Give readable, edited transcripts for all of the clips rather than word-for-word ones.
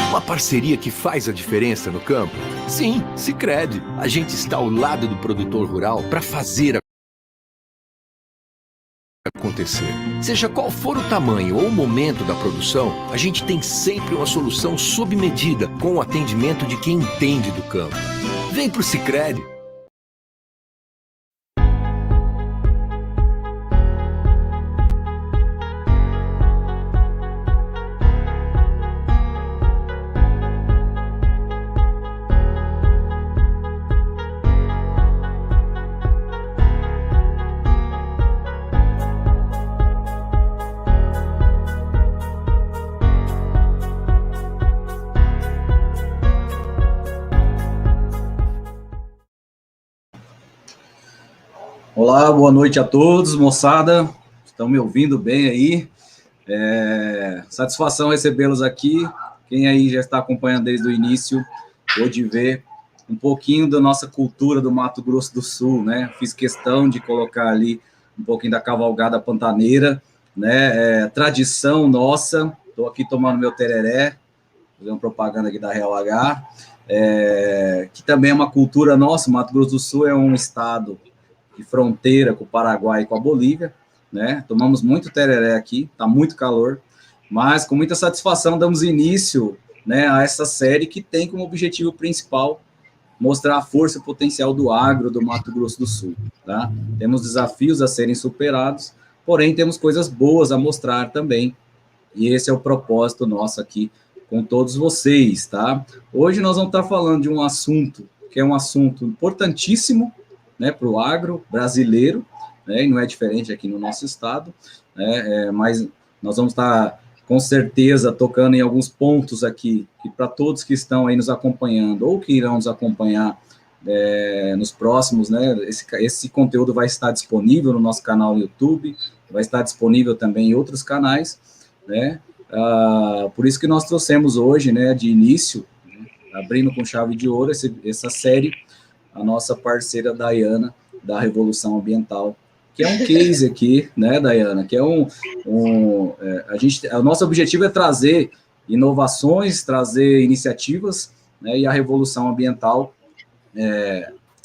Uma parceria que faz a diferença no campo? Sim, Sicredi. A gente está ao lado do produtor rural para fazer acontecer. Seja qual for o tamanho ou o momento da produção, a gente tem sempre uma solução sob medida, com o atendimento de quem entende do campo. Vem pro Sicredi. Olá, boa noite a todos, moçada. Estão me ouvindo bem aí? Satisfação recebê-los aqui. Quem aí já está acompanhando desde o início, pôde ver um pouquinho da nossa cultura do Mato Grosso do Sul, né? Fiz questão de colocar ali um pouquinho da cavalgada pantaneira, né? Tradição nossa. Estou aqui tomando meu tereré, fazendo propaganda aqui da Real H, que também é uma cultura nossa. O Mato Grosso do Sul é um estado de fronteira com o Paraguai e com a Bolívia, né? Tomamos muito tereré aqui, tá muito calor, mas com muita satisfação damos início, né, a essa série que tem como objetivo principal mostrar a força e o potencial do agro do Mato Grosso do Sul, tá? Temos desafios a serem superados, porém temos coisas boas a mostrar também, e esse é o propósito nosso aqui com todos vocês, tá? Hoje nós vamos estar falando de um assunto que é um assunto importantíssimo, né, para o agro brasileiro, né, e não é diferente aqui no nosso estado, né, mas nós vamos estar, com certeza, tocando em alguns pontos aqui, que para todos que estão aí nos acompanhando, ou que irão nos acompanhar nos próximos, né, esse conteúdo vai estar disponível no nosso canal no YouTube, vai estar disponível também em outros canais, né, por isso que nós trouxemos hoje, né, de início, né, abrindo com chave de ouro essa série, a nossa parceira Dayana, da Revolução Ambiental, que é um case aqui, né, Dayana, que é o nosso objetivo é trazer inovações, trazer iniciativas, né, e a Revolução Ambiental,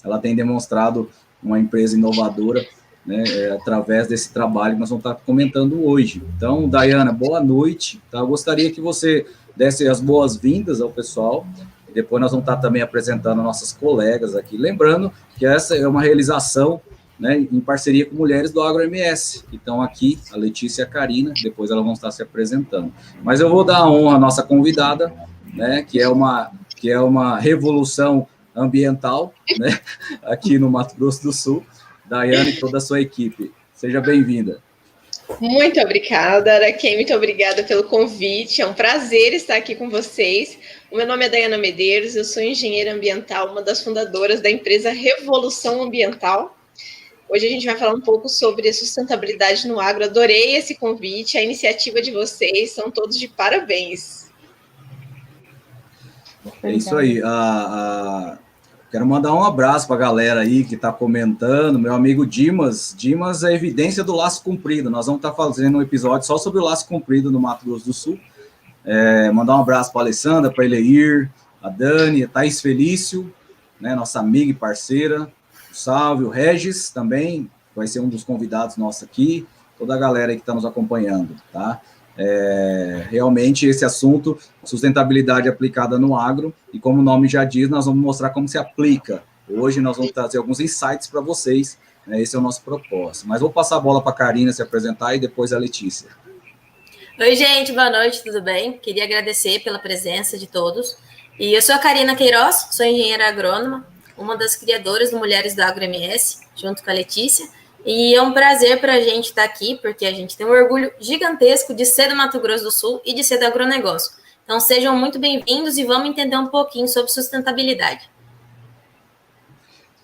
ela tem demonstrado uma empresa inovadora, né, através desse trabalho que nós vamos estar comentando hoje. Então, Dayana, boa noite, tá? Eu gostaria que você desse as boas-vindas ao pessoal. Depois nós vamos estar também apresentando nossas colegas aqui. Lembrando que essa é uma realização, né, em parceria com mulheres do AgroMS, que estão aqui, a Letícia e a Karina, depois elas vão estar se apresentando. Mas eu vou dar a honra à nossa convidada, né, que é uma revolução ambiental, né, aqui no Mato Grosso do Sul, Dayana e toda a sua equipe. Seja bem-vinda. Muito obrigada, Araquém, muito obrigada pelo convite, é um prazer estar aqui com vocês. O meu nome é Dayana Medeiros, eu sou engenheira ambiental, uma das fundadoras da empresa Revolução Ambiental. Hoje a gente vai falar um pouco sobre a sustentabilidade no agro, adorei esse convite, a iniciativa de vocês, são todos de parabéns. É isso aí, quero mandar um abraço para a galera aí que está comentando, meu amigo Dimas é evidência do laço comprido, nós vamos estar fazendo um episódio só sobre o laço comprido no Mato Grosso do Sul, mandar um abraço para a Alessandra, para a Eleir, a Dani, a Thaís Felício, né, nossa amiga e parceira, o Salve, o Regis também, vai ser um dos convidados nossos aqui, toda a galera aí que está nos acompanhando, tá? Realmente esse assunto, sustentabilidade aplicada no agro, e como o nome já diz, nós vamos mostrar como se aplica. Hoje nós vamos trazer alguns insights para vocês, né, esse é o nosso propósito. Mas vou passar a bola para a Karina se apresentar e depois a Letícia. Oi, gente, boa noite, tudo bem? Queria agradecer pela presença de todos. E eu sou a Karina Queiroz, sou engenheira agrônoma, uma das criadoras do Mulheres do Agro MS, junto com a Letícia. E é um prazer para a gente estar aqui, porque a gente tem um orgulho gigantesco de ser do Mato Grosso do Sul e de ser do agronegócio. Então, sejam muito bem-vindos e vamos entender um pouquinho sobre sustentabilidade.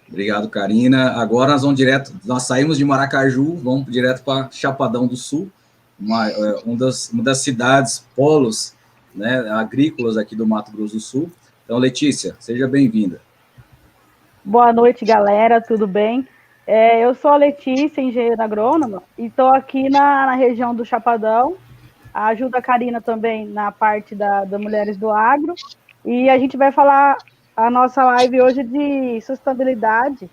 Obrigado, Karina. Agora nós saímos de Maracaju, vamos direto para Chapadão do Sul, uma das cidades polos, né, agrícolas aqui do Mato Grosso do Sul. Então, Letícia, seja bem-vinda. Boa noite, galera, tudo bem? Eu sou a Letícia, engenheira agrônoma, e estou aqui na região do Chapadão, ajudo a Karina também na parte da Mulheres do Agro, e a gente vai falar a nossa live hoje de sustentabilidade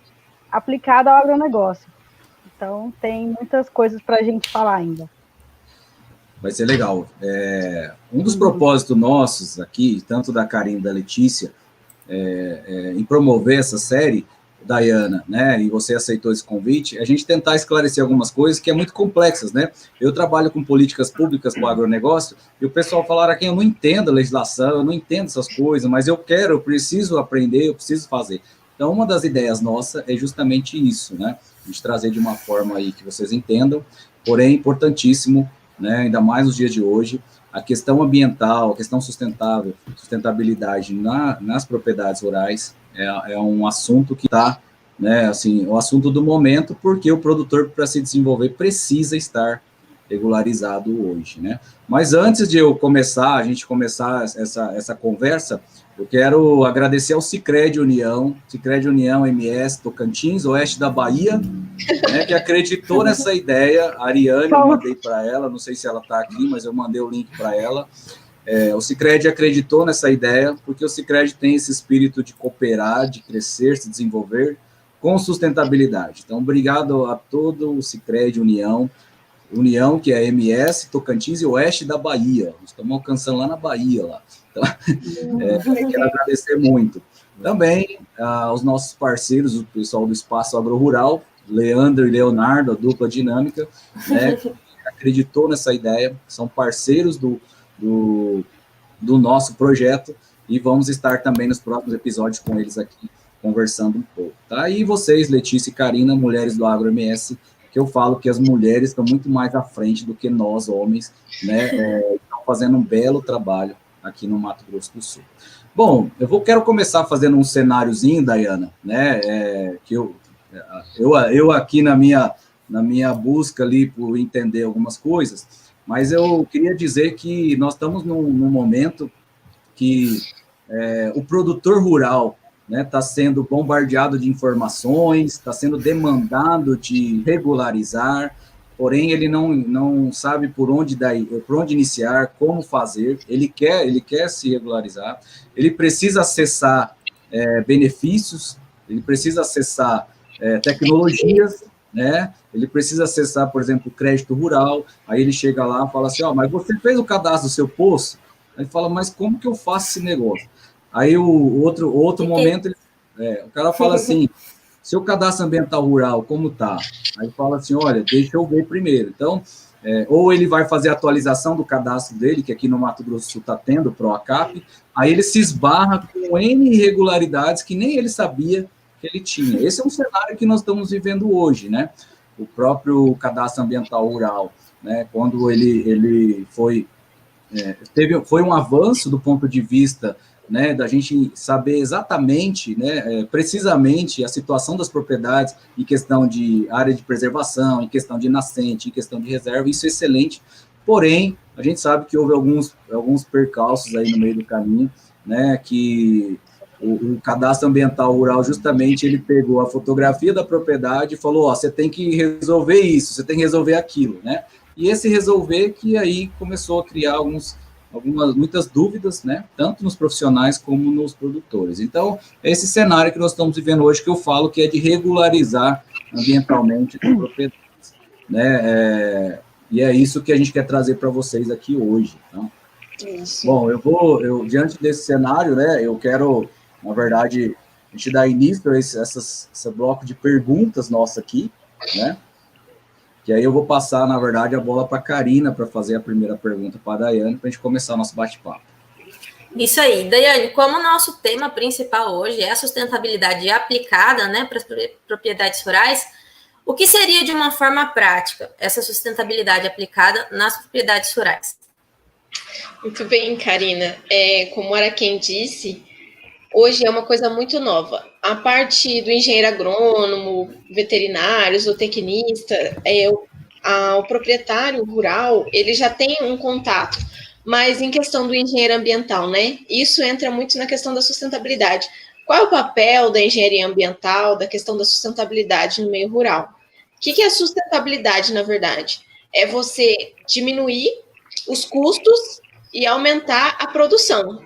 aplicada ao agronegócio. Então, tem muitas coisas para a gente falar ainda. Vai ser legal. Um dos propósitos nossos aqui, tanto da Karina e da Letícia, em promover essa série, Dayana, né, e você aceitou esse convite, a gente tentar esclarecer algumas coisas que é muito complexas, né? Eu trabalho com políticas públicas para o agronegócio, e o pessoal falaram aqui, eu não entendo a legislação, eu não entendo essas coisas, mas eu preciso aprender, eu preciso fazer. Então, uma das ideias nossas é justamente isso, né? A gente trazer de uma forma aí que vocês entendam, porém, importantíssimo, né, ainda mais nos dias de hoje, a questão ambiental, a questão sustentável, sustentabilidade nas propriedades rurais é um assunto que está, né, assim, o assunto do momento, porque o produtor, para se desenvolver, precisa estar regularizado hoje, né? Mas antes de a gente começar essa conversa, eu quero agradecer ao Sicredi União MS Tocantins, oeste da Bahia, né, que acreditou nessa ideia. A Ariane, eu mandei para ela, não sei se ela está aqui, mas eu mandei o link para ela. O Sicredi acreditou nessa ideia, porque o Sicredi tem esse espírito de cooperar, de crescer, se desenvolver com sustentabilidade. Então, obrigado a todo o Sicredi União, que é MS, Tocantins e Oeste da Bahia. Nós estamos alcançando lá na Bahia. Lá. Então, quero agradecer muito. Também aos nossos parceiros, o pessoal do Espaço Agro Rural, Leandro e Leonardo, a dupla dinâmica, né, que acreditou nessa ideia, são parceiros do nosso projeto, e vamos estar também nos próximos episódios com eles aqui, conversando um pouco. Tá? E vocês, Letícia e Karina, Mulheres do Agro MS, que eu falo que as mulheres estão muito mais à frente do que nós, homens, né, estão fazendo um belo trabalho aqui no Mato Grosso do Sul. Bom, quero começar fazendo um cenáriozinho, Dayana, né, que eu aqui na minha busca ali por entender algumas coisas, mas eu queria dizer que nós estamos num momento que o produtor rural, né, está sendo bombardeado de informações, está sendo demandado de regularizar, porém ele não sabe por onde iniciar, como fazer, ele quer se regularizar, ele precisa acessar benefícios, ele precisa acessar tecnologias, né? Ele precisa acessar, por exemplo, o crédito rural, aí ele chega lá e fala assim, mas você fez o cadastro do seu poço? Aí ele fala, mas como que eu faço esse negócio? Aí o outro momento, o cara fala assim, seu cadastro ambiental rural, como tá? Aí ele fala assim, olha, deixa eu ver primeiro. Então, ou ele vai fazer a atualização do cadastro dele, que aqui no Mato Grosso do Sul está tendo, o PROACAP, aí ele se esbarra com N irregularidades que nem ele sabia que ele tinha. Esse é um cenário que nós estamos vivendo hoje, né? O próprio cadastro ambiental rural, né? Quando ele foi um avanço do ponto de vista, né, da gente saber exatamente, né, precisamente a situação das propriedades em questão de área de preservação, em questão de nascente, em questão de reserva, isso é excelente, porém, a gente sabe que houve alguns percalços aí no meio do caminho, né, que o cadastro ambiental rural, justamente, ele pegou a fotografia da propriedade e falou, você tem que resolver isso, você tem que resolver aquilo, né, e esse resolver que aí começou a criar muitas dúvidas, né, tanto nos profissionais como nos produtores. Então, é esse cenário que nós estamos vivendo hoje, que eu falo que é de regularizar ambientalmente as propriedades, né, e é isso que a gente quer trazer para vocês aqui hoje. Então, bom, diante desse cenário, né, eu quero, na verdade, a gente dar início a esse bloco de perguntas nosso aqui, né, que aí eu vou passar, na verdade, a bola para a Karina para fazer a primeira pergunta para a Daiane, para a gente começar o nosso bate-papo. Isso aí, Daiane, como o nosso tema principal hoje é a sustentabilidade aplicada, né, para as propriedades rurais, o que seria de uma forma prática essa sustentabilidade aplicada nas propriedades rurais? Muito bem, Karina. Como era quem disse, hoje é uma coisa muito nova. A parte do engenheiro agrônomo, veterinário, zootecnista, o proprietário rural, ele já tem um contato. Mas em questão do engenheiro ambiental, né? Isso entra muito na questão da sustentabilidade. Qual é o papel da engenharia ambiental, da questão da sustentabilidade no meio rural? O que é a sustentabilidade, na verdade? É você diminuir os custos e aumentar a produção.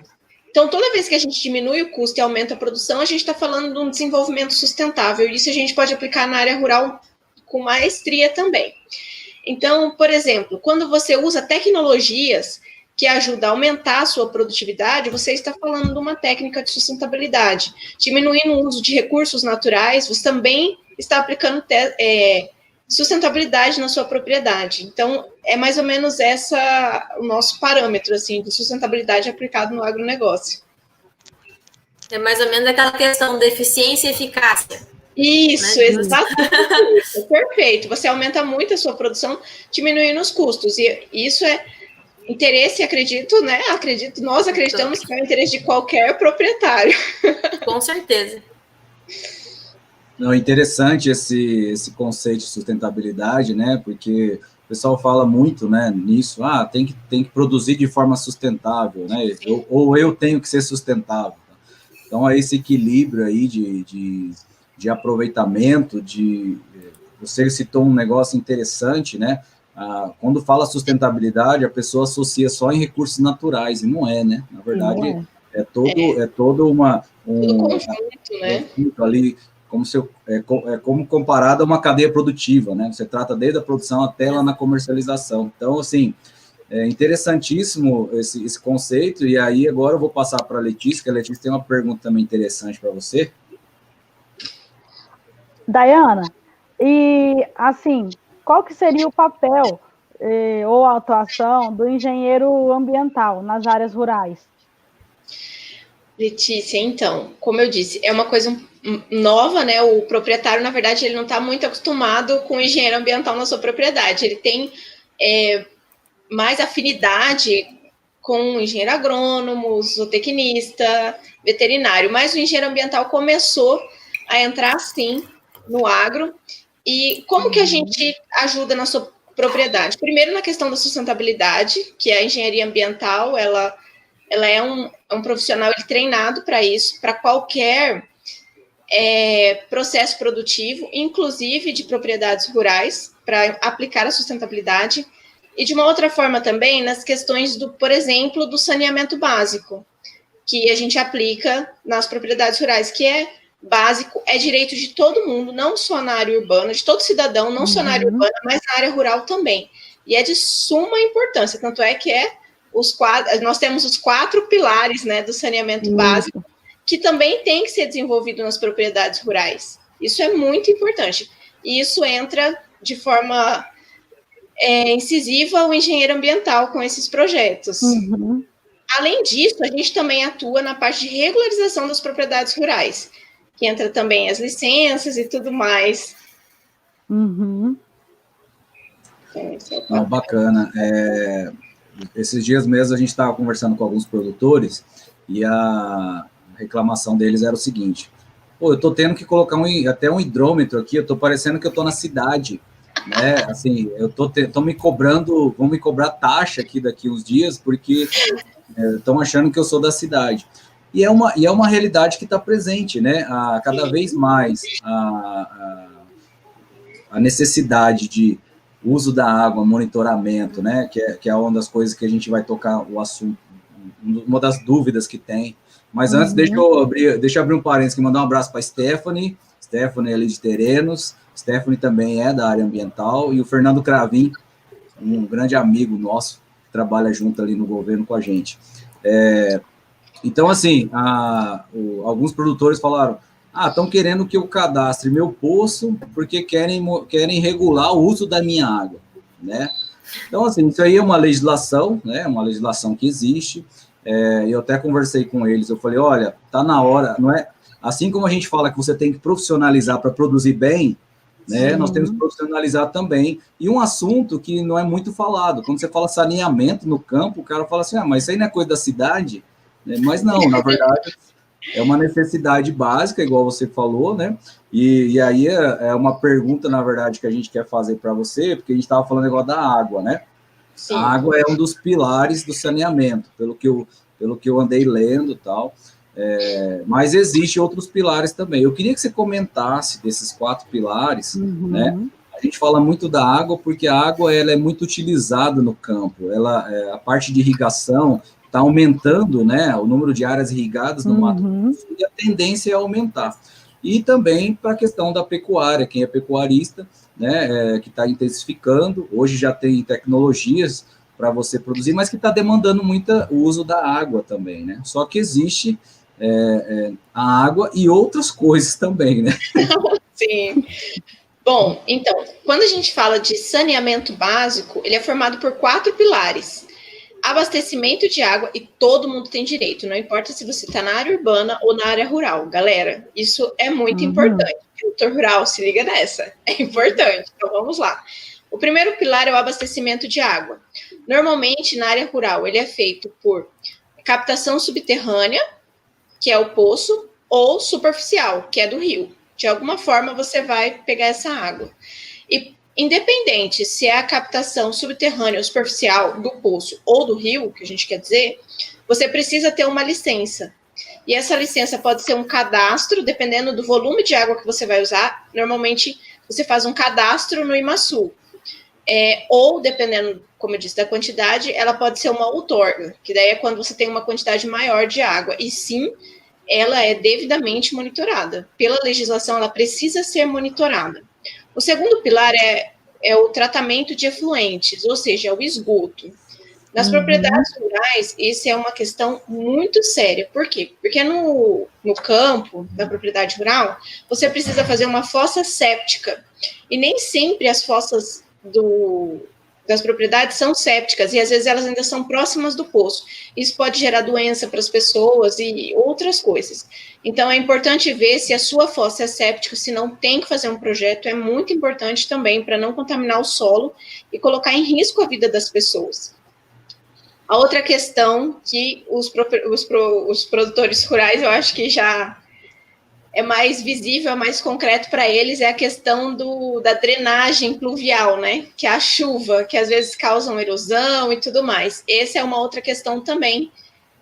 Então, toda vez que a gente diminui o custo e aumenta a produção, a gente está falando de um desenvolvimento sustentável. E isso a gente pode aplicar na área rural com maestria também. Então, por exemplo, quando você usa tecnologias que ajudam a aumentar a sua produtividade, você está falando de uma técnica de sustentabilidade. Diminuindo o uso de recursos naturais, você também está aplicando sustentabilidade na sua propriedade. Então, é mais ou menos o nosso parâmetro assim, de sustentabilidade aplicado no agronegócio. É mais ou menos aquela questão de eficiência e eficácia. Isso, né? Exatamente isso. Perfeito. Você aumenta muito a sua produção, diminuindo os custos. E isso é interesse, acredito, né? Nós acreditamos que é o interesse de qualquer proprietário. Com certeza. Não, interessante esse conceito de sustentabilidade, né? Porque o pessoal fala muito, né, nisso, tem que produzir de forma sustentável, né? Ou eu tenho que ser sustentável. Então, é esse equilíbrio aí de aproveitamento, você citou um negócio interessante, né? Quando fala sustentabilidade, a pessoa associa só em recursos naturais, e não é, né? Na verdade, é todo um conjunto, né? Ali, como comparado a uma cadeia produtiva, né? Você trata desde a produção até lá na comercialização. Então, assim, é interessantíssimo esse conceito, e aí agora eu vou passar para a Letícia, que a Letícia tem uma pergunta também interessante para você. Daiana, e assim, qual que seria o papel ou a atuação do engenheiro ambiental nas áreas rurais? Letícia, então, como eu disse, é uma coisa nova, né? O proprietário, na verdade, ele não está muito acostumado com o engenheiro ambiental na sua propriedade. Ele tem mais afinidade com o engenheiro agrônomo, zootecnista, veterinário, mas o engenheiro ambiental começou a entrar, sim, no agro. E como que a gente ajuda na sua propriedade? Primeiro, na questão da sustentabilidade, que a engenharia ambiental, ela é um profissional treinado para isso, para qualquer processo produtivo, inclusive de propriedades rurais, para aplicar a sustentabilidade. E de uma outra forma também nas questões por exemplo, do saneamento básico, que a gente aplica nas propriedades rurais, que é básico, é direito de todo mundo, não só na área urbana, de todo cidadão, não só na área urbana, mas na área rural também. E é de suma importância, tanto é que nós temos os 4 pilares, né, do saneamento básico, que também tem que ser desenvolvido nas propriedades rurais. Isso é muito importante. E isso entra de forma incisiva o engenheiro ambiental com esses projetos. Além disso, a gente também atua na parte de regularização das propriedades rurais, que entra também as licenças e tudo mais. Bacana. Esses dias mesmo a gente estava conversando com alguns produtores e a reclamação deles era o seguinte: eu estou tendo que colocar até um hidrômetro aqui, eu estou parecendo que eu estou na cidade, né? Assim, eu vão me cobrar taxa aqui daqui uns dias, porque estão achando que eu sou da cidade. E é uma realidade que está presente, né? Cada vez mais a necessidade de uso da água, monitoramento, né? Que é uma das coisas que a gente vai tocar o assunto, uma das dúvidas que tem. Mas antes, deixa eu abrir um parênteses e mandar um abraço para a Stephanie ali de Terenos. Stephanie também é da área ambiental, e o Fernando Cravin, um grande amigo nosso, que trabalha junto ali no governo com a gente. Então, assim, alguns produtores falaram: estão querendo que eu cadastre meu poço porque querem regular o uso da minha água, né? Então, assim, isso aí é uma legislação, né? Uma legislação que existe. Eu até conversei com eles, eu falei, olha, tá na hora, não é? Assim como a gente fala que você tem que profissionalizar para produzir bem, né? Nós temos que profissionalizar também. E um assunto que não é muito falado, quando você fala saneamento no campo, o cara fala assim, mas isso aí não é coisa da cidade, né? Mas não, na verdade, é uma necessidade básica, igual você falou, né? E aí é uma pergunta, na verdade, que a gente quer fazer para você, porque a gente estava falando negócio da água, né? Sim. A água é um dos pilares do saneamento, pelo que eu andei lendo e tal. Mas existem outros pilares também. Eu queria que você comentasse desses 4 pilares, né? A gente fala muito da água porque a água ela é muito utilizada no campo. A parte de irrigação está aumentando, né? O número de áreas irrigadas no Mato Grosso e a tendência é aumentar. E também para a questão da pecuária, quem é pecuarista, né? Que está intensificando. Hoje já tem tecnologias para você produzir, mas que está demandando muito o uso da água também, né? Só que existe a água e outras coisas também, né? Sim. Bom, então, quando a gente fala de saneamento básico, ele é formado por 4 pilares. Abastecimento de água, e todo mundo tem direito, não importa se você está na área urbana ou na área rural. Galera, isso é muito importante. O produtor rural, se liga nessa, é importante. Então, vamos lá. O primeiro pilar é o abastecimento de água. Normalmente, na área rural, ele é feito por captação subterrânea, que é o poço, ou superficial, que é do rio. De alguma forma, você vai pegar essa água. E, independente se é a captação subterrânea ou superficial do poço ou do rio, que a gente quer dizer, você precisa ter uma licença. E essa licença pode ser um cadastro, dependendo do volume de água que você vai usar. Normalmente, você faz um cadastro no IMASU. Ou, dependendo, como eu disse, da quantidade, ela pode ser uma outorga, que daí é quando você tem uma quantidade maior de água. E sim, ela é devidamente monitorada. Pela legislação, ela precisa ser monitorada. O segundo pilar é o tratamento de efluentes, ou seja, o esgoto. Nas propriedades rurais, isso é uma questão muito séria. Por quê? Porque no campo da propriedade rural, você precisa fazer uma fossa séptica. E nem sempre as fossas das propriedades são sépticas, e às vezes elas ainda são próximas do poço. Isso pode gerar doença para as pessoas e outras coisas. Então, é importante ver se a sua fossa é séptica, se não tem que fazer um projeto, é muito importante também para não contaminar o solo e colocar em risco a vida das pessoas. A outra questão que os produtores rurais, eu acho que já é mais visível, é mais concreto para eles, é a questão da drenagem pluvial, né? Que é a chuva, que às vezes causam erosão e tudo mais. Essa é uma outra questão também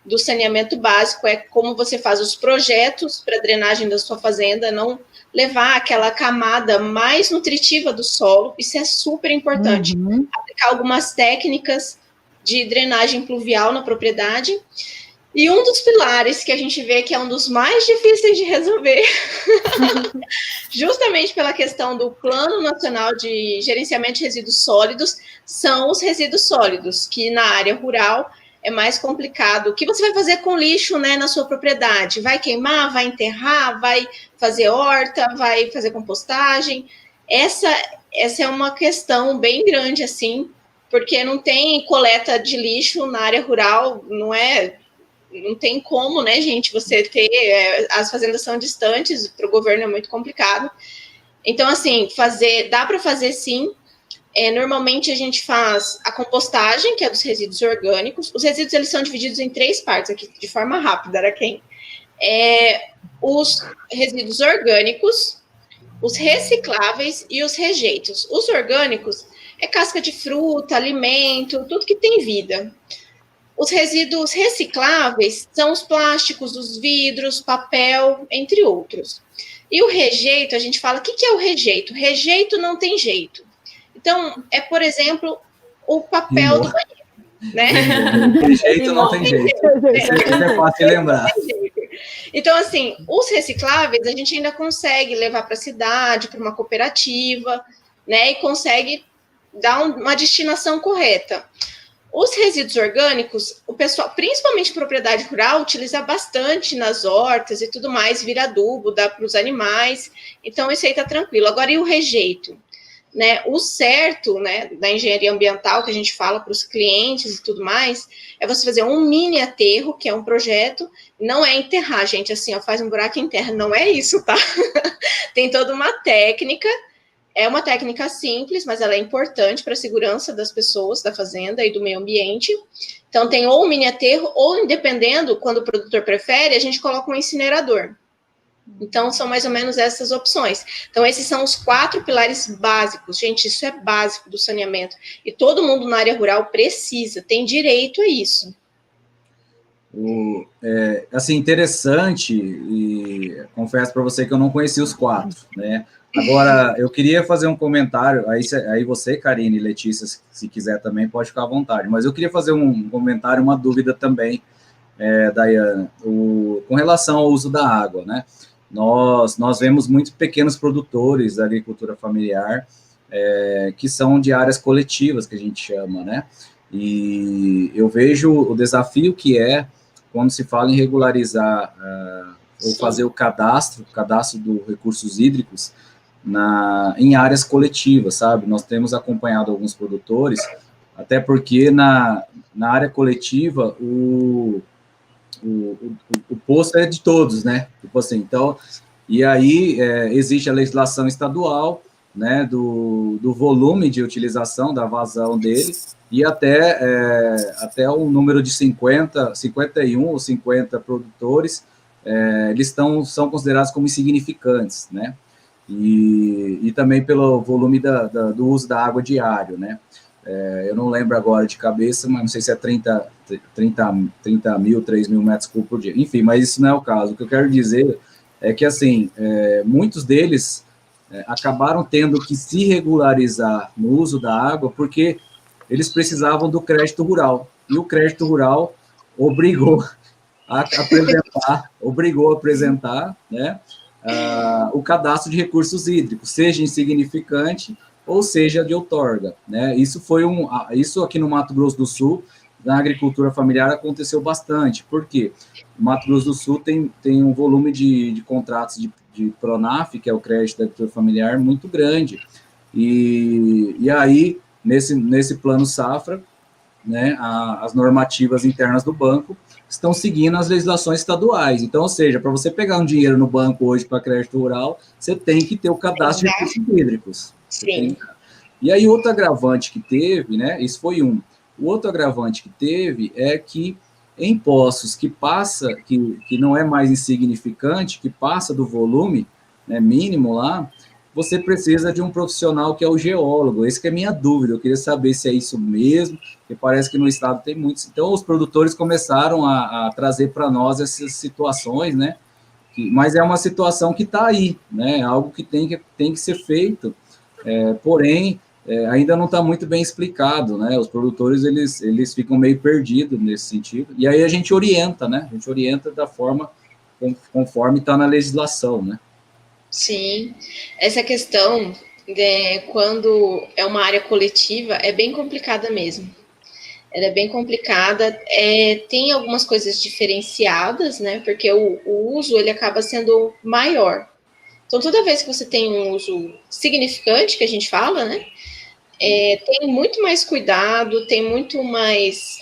do saneamento básico, é como você faz os projetos para drenagem da sua fazenda, não levar aquela camada mais nutritiva do solo. Isso é super importante. Aplicar algumas técnicas de drenagem pluvial na propriedade. E um dos pilares que a gente vê que é um dos mais difíceis de resolver, justamente pela questão do Plano Nacional de Gerenciamento de Resíduos Sólidos, são os resíduos sólidos, que na área rural é mais complicado. O que você vai fazer com lixo, né, na sua propriedade? Vai queimar, vai enterrar, vai fazer horta, vai fazer compostagem? Essa é uma questão bem grande, assim, porque não tem coleta de lixo na área rural, não tem como, né, gente, você ter, as fazendas são distantes, para o governo é muito complicado. Então, assim, dá para fazer sim. Normalmente a gente faz a compostagem, que é dos resíduos orgânicos. Os resíduos, eles são divididos em 3 partes aqui, de forma rápida, Araquém. Os resíduos orgânicos, os recicláveis e os rejeitos. Os orgânicos é casca de fruta, alimento, tudo que tem vida. Os resíduos recicláveis são os plásticos, os vidros, papel, entre outros. E o rejeito, a gente fala, o que é o rejeito? Rejeito não tem jeito. Então, por exemplo, o papel do banheiro, né? Rejeito não tem jeito. Isso é fácil de lembrar. Então, assim, os recicláveis, a gente ainda consegue levar para a cidade, para uma cooperativa, né? E consegue dar uma destinação correta. Os resíduos orgânicos, o pessoal, principalmente propriedade rural, utiliza bastante nas hortas e tudo mais, vira adubo, dá para os animais, então isso aí está tranquilo. Agora, e o rejeito? Né, o certo, né, da engenharia ambiental, que a gente fala para os clientes e tudo mais, é você fazer um mini aterro, que é um projeto, não é enterrar, gente, assim, ó, faz um buraco e enterra, não é isso, tá? Tem toda uma técnica, é uma técnica simples, mas ela é importante para a segurança das pessoas, da fazenda e do meio ambiente. Então, tem ou um mini aterro, ou, dependendo, quando o produtor prefere, a gente coloca um incinerador. Então, são mais ou menos essas opções. Então, esses são os 4 pilares básicos. Gente, isso é básico do saneamento. E todo mundo na área rural precisa, tem direito a isso. Assim, interessante, e confesso para você que eu não conhecia os 4, né? Agora, eu queria fazer um comentário, aí você, Karine e Letícia, se quiser também, pode ficar à vontade, mas eu queria fazer um comentário, uma dúvida também, Daiane, com relação ao uso da água, né? Nós vemos muitos pequenos produtores da agricultura familiar que são de áreas coletivas, que a gente chama, né? E eu vejo o desafio que quando se fala em regularizar ou fazer o cadastro dos recursos hídricos em áreas coletivas, sabe? Nós temos acompanhado alguns produtores, até porque na área coletiva o posto é de todos, né? Tipo assim, então, e aí existe a legislação estadual, né, do volume de utilização, da vazão dele, e até o número de 51 ou 50 produtores, eles são considerados como insignificantes, né? E também pelo volume do uso da água diário, né? Eu não lembro agora de cabeça, mas não sei se é 30 mil, 3 mil metros cúbicos por dia. Enfim, mas isso não é o caso. O que eu quero dizer é que, assim, muitos deles acabaram tendo que se regularizar no uso da água porque eles precisavam do crédito rural. E o crédito rural obrigou a apresentar, né, o cadastro de recursos hídricos, seja insignificante ou seja de outorga, né? Isso aqui no Mato Grosso do Sul, na agricultura familiar, aconteceu bastante. Por quê? O Mato Grosso do Sul tem um volume de contratos de Pronaf, que é o crédito da agricultura familiar, muito grande. E aí, nesse plano safra, né, as normativas internas do banco estão seguindo as legislações estaduais. Então, ou seja, para você pegar um dinheiro no banco hoje para crédito rural, você tem que ter o cadastro de recursos hídricos. Sim. E aí, outro agravante que teve, né, isso foi um. O outro agravante que teve é que em poços que não é mais insignificante, que passa do volume, né, mínimo lá, você precisa de um profissional que é o geólogo. Essa que é a minha dúvida, eu queria saber se é isso mesmo, porque parece que no estado tem muitos. Então, os produtores começaram a trazer para nós essas situações, né, mas é uma situação que está aí, né, algo que tem que ser feito, porém, ainda não está muito bem explicado, né? Os produtores, eles ficam meio perdidos nesse sentido, e aí a gente orienta, né? A gente orienta da forma conforme está na legislação, né? Sim, essa questão, quando é uma área coletiva, é bem complicada mesmo. Ela é bem complicada, tem algumas coisas diferenciadas, né? Porque o uso, ele acaba sendo maior. Então, toda vez que você tem um uso significante, que a gente fala, né? Tem muito mais cuidado, tem muito mais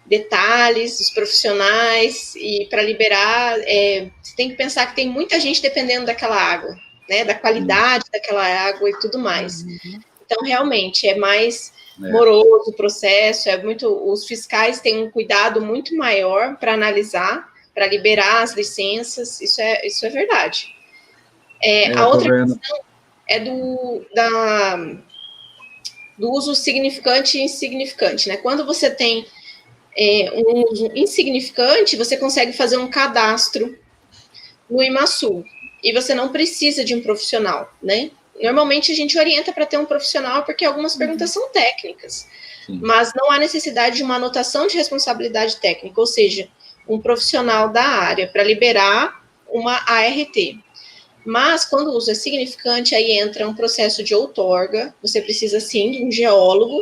detalhes, os profissionais, e para liberar, você tem que pensar que tem muita gente dependendo daquela água, né? Da qualidade daquela água e tudo mais. Então, realmente, é mais moroso o processo, os fiscais têm um cuidado muito maior para analisar, para liberar as licenças, isso é verdade. A outra questão é do uso significante e insignificante, né? Quando você tem um uso insignificante, você consegue fazer um cadastro no IMASU, e você não precisa de um profissional, né? Normalmente a gente orienta para ter um profissional, porque algumas perguntas são técnicas, mas não há necessidade de uma anotação de responsabilidade técnica, ou seja, um profissional da área para liberar uma ART. Mas, quando o uso é significante, aí entra um processo de outorga, você precisa, sim, de um geólogo,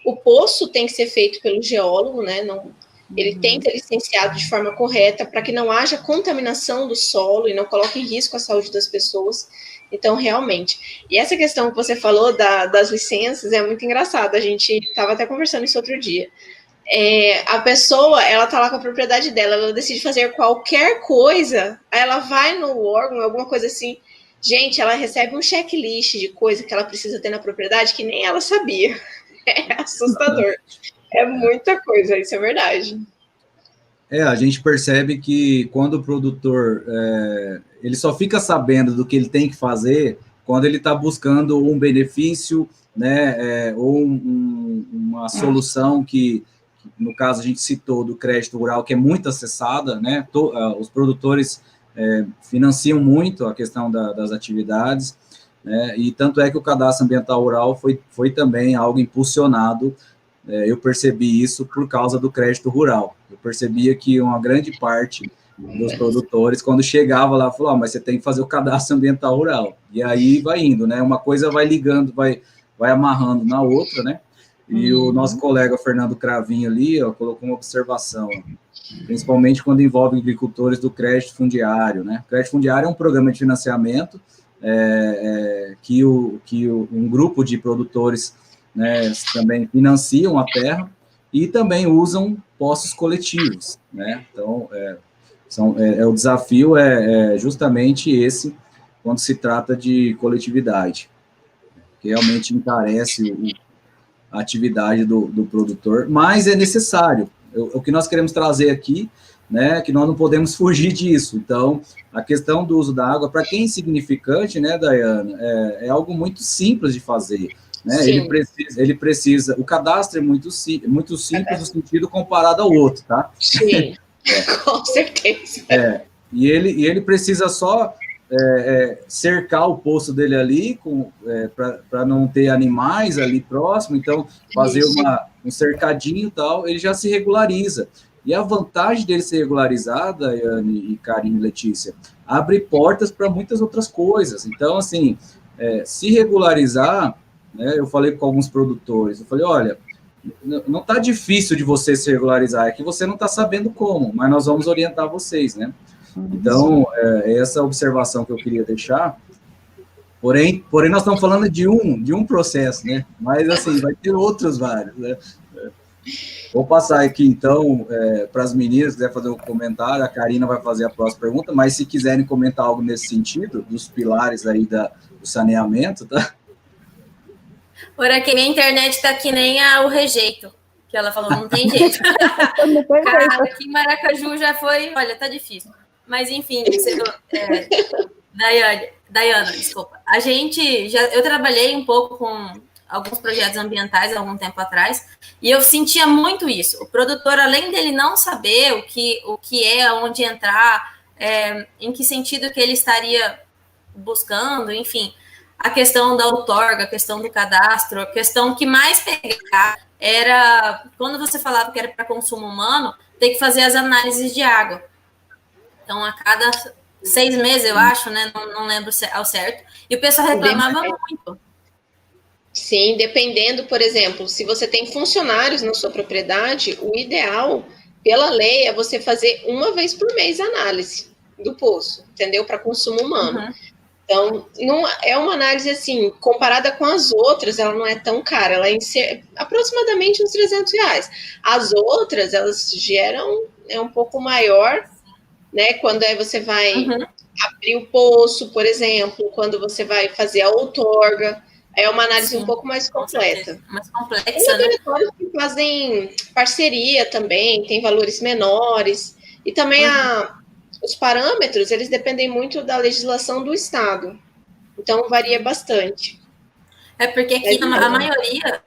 O poço tem que ser feito pelo geólogo, né? Não, ele tem que ser licenciado de forma correta para que não haja contaminação do solo e não coloque em risco a saúde das pessoas. Então, realmente. E essa questão que você falou das licenças é muito engraçada. A gente estava até conversando isso outro dia. A pessoa, ela tá lá com a propriedade dela, ela decide fazer qualquer coisa, aí ela vai no órgão, alguma coisa assim. Gente, ela recebe um checklist de coisa que ela precisa ter na propriedade que nem ela sabia. É assustador. É muita coisa, isso é verdade. A gente percebe que quando o produtor ele só fica sabendo do que ele tem que fazer quando ele está buscando um benefício, né, ou uma solução que, no caso, a gente citou do crédito rural, que é muito acessada, né, os produtores financiam muito a questão das atividades, né, e tanto é que o cadastro ambiental rural foi também algo impulsionado. Eu percebi isso por causa do crédito rural. Eu percebia que uma grande parte dos produtores, quando chegava lá, falou, mas você tem que fazer o cadastro ambiental rural. E aí vai indo, né? Uma coisa vai ligando, vai amarrando na outra, né? E o nosso colega Fernando Cravinho ali, colocou uma observação, principalmente quando envolve agricultores do crédito fundiário, né? O crédito fundiário é um programa de financiamento que um grupo de produtores, né, também financiam a terra e também usam poços coletivos, né? Então, o desafio justamente esse quando se trata de coletividade, que realmente encarece a atividade do produtor, mas é necessário. O que nós queremos trazer aqui, né, que nós não podemos fugir disso. Então, a questão do uso da água, para quem é insignificante, né, Dayana, é algo muito simples de fazer. Né? Ele precisa, o cadastro é muito simples no sentido comparado ao outro, tá? Sim, com certeza. E ele precisa só cercar o poço dele ali para não ter animais ali próximo, então fazer um cercadinho e tal, ele já se regulariza. E a vantagem dele ser regularizado, Daiane e Karine e Letícia, abre portas para muitas outras coisas. Então, assim, se regularizar, né, eu falei com alguns produtores, eu falei, olha, não está difícil de você se regularizar, é que você não está sabendo como, mas nós vamos orientar vocês, né? Então, essa observação que eu queria deixar, porém nós estamos falando de um processo, né? Mas, assim, vai ter outros vários, né? Vou passar aqui, então, para as meninas, se quiser fazer um comentário, a Karina vai fazer a próxima pergunta, mas se quiserem comentar algo nesse sentido, dos pilares aí do saneamento, tá? Por aqui, minha internet tá que nem o rejeito, que ela falou, não tem jeito. Cara, aqui em Maracaju já foi, olha, tá difícil. Mas, enfim, Dayana, desculpa. Eu trabalhei um pouco com alguns projetos ambientais há algum tempo atrás, e eu sentia muito isso. O produtor, além dele não saber o que é, onde entrar, em que sentido que ele estaria buscando, enfim, a questão da outorga, a questão do cadastro, a questão que mais pegava era, quando você falava que era para consumo humano, ter que fazer as análises de água. Então, a cada 6 meses, eu acho, né? Não lembro ao certo. E o pessoal reclamava muito. Sim, dependendo, por exemplo, se você tem funcionários na sua propriedade, o ideal, pela lei, é você fazer uma vez por mês a análise do poço, entendeu? Para consumo humano. Uhum. Então, não é uma análise, assim, comparada com as outras, ela não é tão cara, ela é aproximadamente uns R$300. As outras, elas geram, um pouco maior, né? Quando você vai abrir o poço, por exemplo, quando você vai fazer a outorga, é uma análise um pouco mais completa. Mais complexa, tem laboratórios que fazem parceria também, tem valores menores, e também os parâmetros, eles dependem muito da legislação do estado. Então, varia bastante. Porque aqui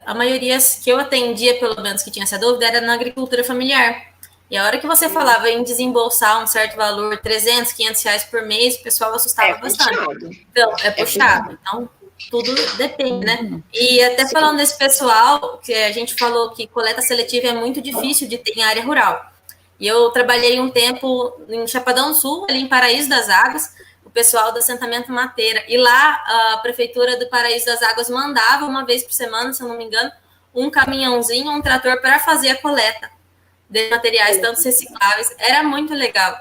a maioria que eu atendia, pelo menos, que tinha essa dúvida, era na agricultura familiar. E a hora que você falava em desembolsar um certo valor, 300, 500 reais por mês, o pessoal assustava bastante. Então, é puxado. Então, tudo depende, né? E até falando desse pessoal, que a gente falou que coleta seletiva é muito difícil de ter em área rural. E eu trabalhei um tempo em Chapadão Sul, ali em Paraíso das Águas, o pessoal do assentamento Mateira. E lá, a prefeitura do Paraíso das Águas mandava uma vez por semana, se eu não me engano, um caminhãozinho, um trator para fazer a coleta de materiais, tanto recicláveis. Era muito legal.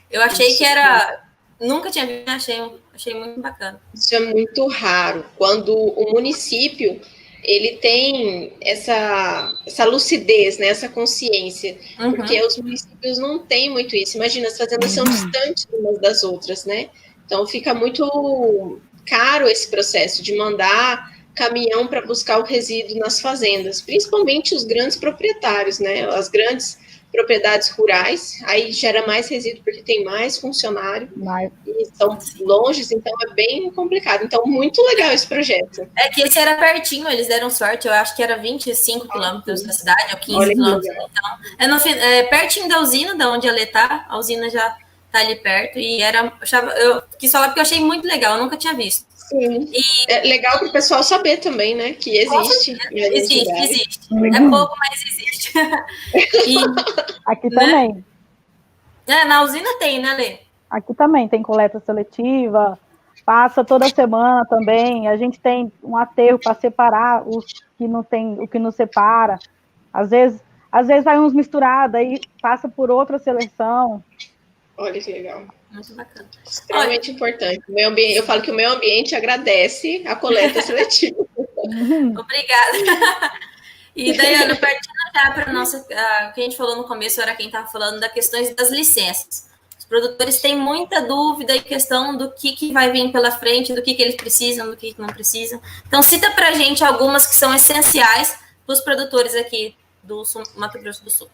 Eu achei que era... Nunca tinha visto, achei muito bacana. Isso é muito raro. Quando o município ele tem essa lucidez, né, essa consciência, porque os municípios não têm muito isso. Imagina, as fazendas são distantes umas das outras, né? Então fica muito caro esse processo de mandar caminhão para buscar o resíduo nas fazendas, principalmente os grandes proprietários, né? As grandes propriedades rurais, aí gera mais resíduo porque tem mais funcionário e estão longe, então é bem complicado. Então, muito legal esse projeto. É que esse era pertinho, eles deram sorte, eu acho que era 25 quilômetros da cidade, ou 15 quilômetros. Então, pertinho da usina, da onde ela está, a usina já está ali perto, e eu quis falar porque eu achei muito legal, eu nunca tinha visto. Sim. E é legal para o pessoal saber também, né, que existe. Existe. É pouco, mas existe. E, aqui também. Na usina tem, né, Lê? Aqui também tem coleta seletiva, passa toda semana também. A gente tem um aterro para separar o que não separa. Às vezes vai uns misturados, aí passa por outra seleção. Olha que legal. Muito bacana. Extremamente importante. Eu falo que o meio ambiente agradece a coleta seletiva. Obrigada. E, Daiane, partindo já para o que a gente falou no começo, era quem estava falando das questões das licenças. Os produtores têm muita dúvida em questão do que vai vir pela frente, do que eles precisam, do que não precisam. Então, cita para a gente algumas que são essenciais para os produtores aqui do Mato Grosso do Sul.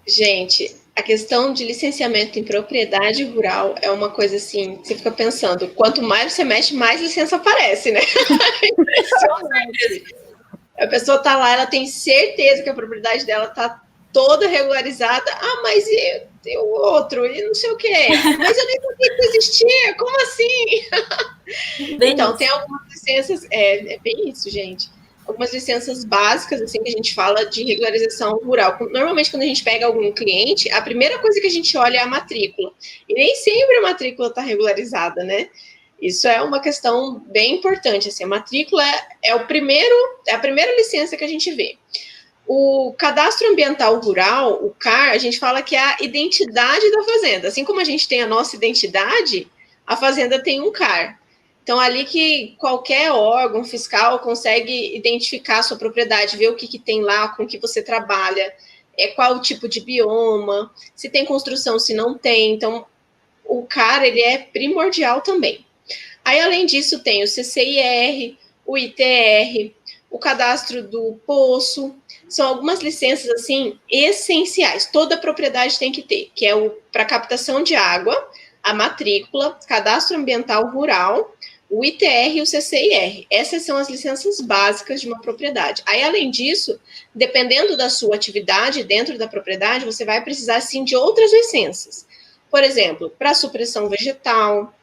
Gente, a questão de licenciamento em propriedade rural é uma coisa assim, você fica pensando, quanto mais você mexe, mais licença aparece, né? Impressionante. A pessoa tá lá, ela tem certeza que a propriedade dela tá toda regularizada. Ah, mas e o outro? E não sei o quê. Mas eu nem sabia que existia. Como assim? Então, tem algumas licenças... É bem isso, gente. Algumas licenças básicas, assim, que a gente fala de regularização rural. Normalmente, quando a gente pega algum cliente, a primeira coisa que a gente olha é a matrícula. E nem sempre a matrícula está regularizada, né? Isso é uma questão bem importante. Assim, a matrícula é a primeira licença que a gente vê. O cadastro ambiental rural, o CAR, a gente fala que é a identidade da fazenda. Assim como a gente tem a nossa identidade, a fazenda tem um CAR. Então, ali que qualquer órgão fiscal consegue identificar a sua propriedade, ver o que tem lá, com o que você trabalha, qual o tipo de bioma, se tem construção, se não tem. Então, o CAR, ele é primordial também. Aí, além disso, tem o CCIR, o ITR, o cadastro do poço. São algumas licenças, assim, essenciais. Toda propriedade tem que ter, que é para captação de água, a matrícula, cadastro ambiental rural, o ITR e o CCIR. Essas são as licenças básicas de uma propriedade. Aí, além disso, dependendo da sua atividade dentro da propriedade, você vai precisar, sim, de outras licenças. Por exemplo, para supressão vegetal,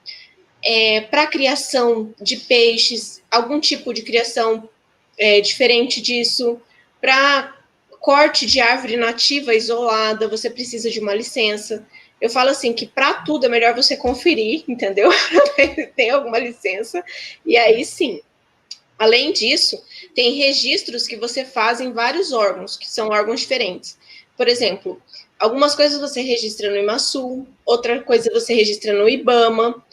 para criação de peixes, algum tipo de criação diferente disso, para corte de árvore nativa isolada, você precisa de uma licença. Eu falo assim, que para tudo é melhor você conferir, entendeu? Tem alguma licença, e aí sim. Além disso, tem registros que você faz em vários órgãos, que são órgãos diferentes. Por exemplo, algumas coisas você registra no IMASU, outra coisa você registra no IBAMA.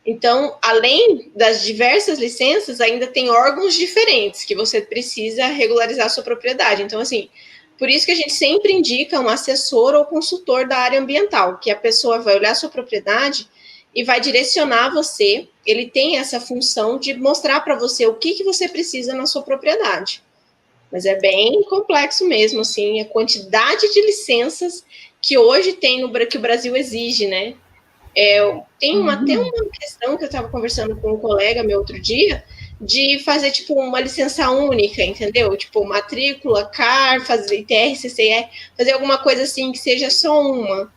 Então, além das diversas licenças, ainda tem órgãos diferentes que você precisa regularizar a sua propriedade. Então, assim, por isso que a gente sempre indica um assessor ou consultor da área ambiental, que a pessoa vai olhar a sua propriedade e vai direcionar você. Ele tem essa função de mostrar para você o que você precisa na sua propriedade. Mas é bem complexo mesmo, assim, a quantidade de licenças que hoje tem que o Brasil exige, né? Tem até uma questão que eu estava conversando com um colega meu outro dia, de fazer, tipo, uma licença única, entendeu? Tipo, matrícula, CAR, fazer ITR, CCR, fazer alguma coisa assim que seja só uma.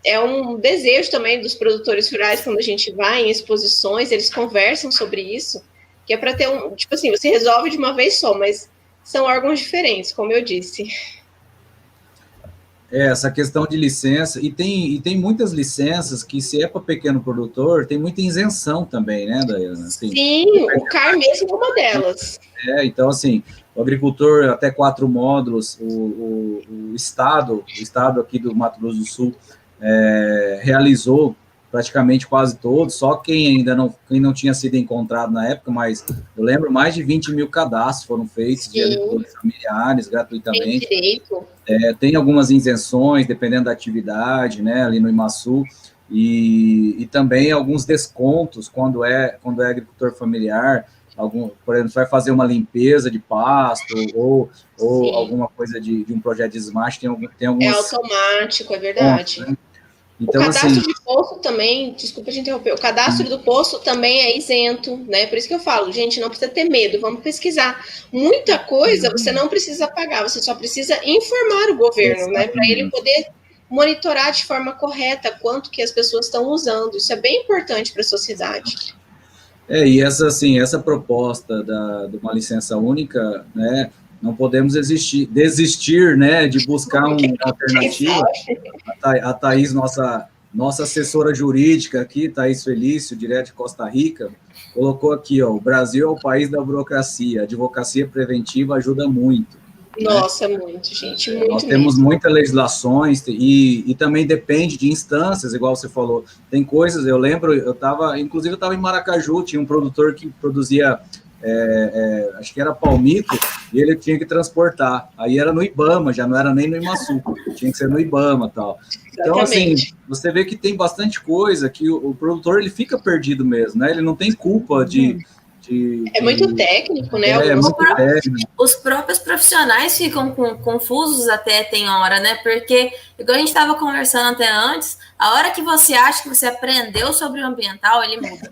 É um desejo também dos produtores rurais, quando a gente vai em exposições, eles conversam sobre isso, que é para ter tipo assim, você resolve de uma vez só, mas são órgãos diferentes, como eu disse. Essa questão de licença, e tem muitas licenças que, se é para pequeno produtor, tem muita isenção também, né, Daiana? Assim, sim, o CAR mesmo é uma delas. Então, assim, o agricultor, até 4 módulos, o estado aqui do Mato Grosso do Sul realizou praticamente quase todos, só quem não tinha sido encontrado na época, mas eu lembro, mais de 20 mil cadastros foram feitos de agricultores familiares, gratuitamente. Tem direito. Tem algumas isenções, dependendo da atividade, né, ali no IMASU, e também alguns descontos quando é agricultor familiar. Por exemplo, você vai fazer uma limpeza de pasto ou alguma coisa de um projeto de desmate, tem alguns... É automático, é verdade. Pontos, né? Então, o cadastro assim, de posto também, desculpa te interromper, o cadastro do posto também é isento, né? Por isso que eu falo, gente, não precisa ter medo, vamos pesquisar. Muita coisa você não precisa pagar, você só precisa informar o governo, né? Para ele poder monitorar de forma correta quanto que as pessoas estão usando. Isso é bem importante para a sociedade. E essa proposta de uma licença única, né? Não podemos desistir, né, de buscar uma alternativa. A Thaís, nossa assessora jurídica aqui, Thaís Felício, direto de Costa Rica, colocou aqui, ó, o Brasil é o país da burocracia, a advocacia preventiva ajuda muito. Nossa, né? Muito, gente, muito. Nós temos muitas legislações e também depende de instâncias, igual você falou. Tem coisas, eu lembro, inclusive eu estava em Maracaju, tinha um produtor que produzia... acho que era palmito, e ele tinha que transportar. Aí era no IBAMA, já não era nem no IMASU, tinha que ser no IBAMA e tal. Então, assim, você vê que tem bastante coisa que o produtor ele fica perdido mesmo, né? Ele não tem culpa de muito técnico, né? Os próprios profissionais ficam confusos até tem hora, né? Porque, igual a gente estava conversando até antes, a hora que você acha que você aprendeu sobre o ambiental, ele muda.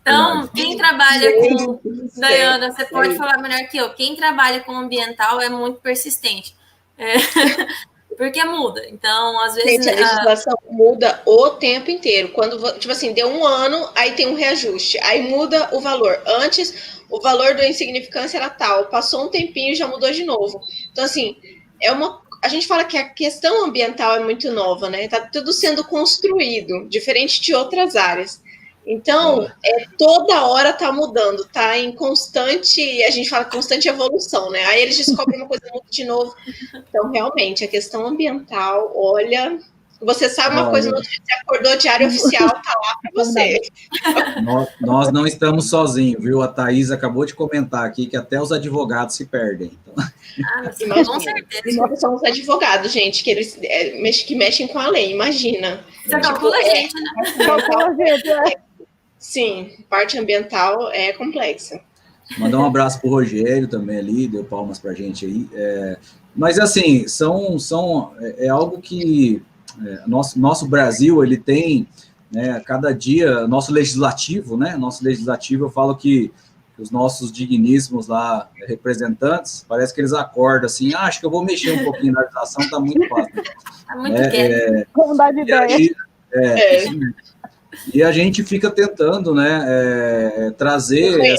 Então, quem trabalha com... Daiana, você pode falar melhor que eu. Quem trabalha com ambiental é muito persistente. Porque muda. Então, às vezes... Gente, a legislação muda o tempo inteiro. Quando, tipo assim, deu um ano, aí tem um reajuste. Aí muda o valor. Antes, o valor da insignificância era tal. Passou um tempinho e já mudou de novo. Então, assim, a gente fala que a questão ambiental é muito nova, né? Tá tudo sendo construído, diferente de outras áreas. Então, toda hora tá mudando, tá em constante, a gente fala constante evolução, né? Aí eles descobrem uma coisa muda de novo. Então, realmente, a questão ambiental, olha, você sabe uma coisa, você acordou, Diário Oficial tá lá para você. Nós não estamos sozinhos, viu? A Thaís acabou de comentar aqui que até os advogados se perdem. Então... com certeza. Nós somos advogados, gente, que eles que mexem com a lei, imagina. Você calcula a gente, né? Calcula a gente, Sim, parte ambiental é complexa. Mandar um abraço pro Rogério também ali, deu palmas pra gente aí. Mas, assim, é algo que nosso Brasil, ele tem, né, cada dia, nosso legislativo, eu falo que os nossos digníssimos lá, representantes, parece que eles acordam assim, acho que eu vou mexer um pouquinho na legislação, tá muito fácil. Tá muito quieto. Vamos dar de ideia. E a gente fica tentando, né, trazer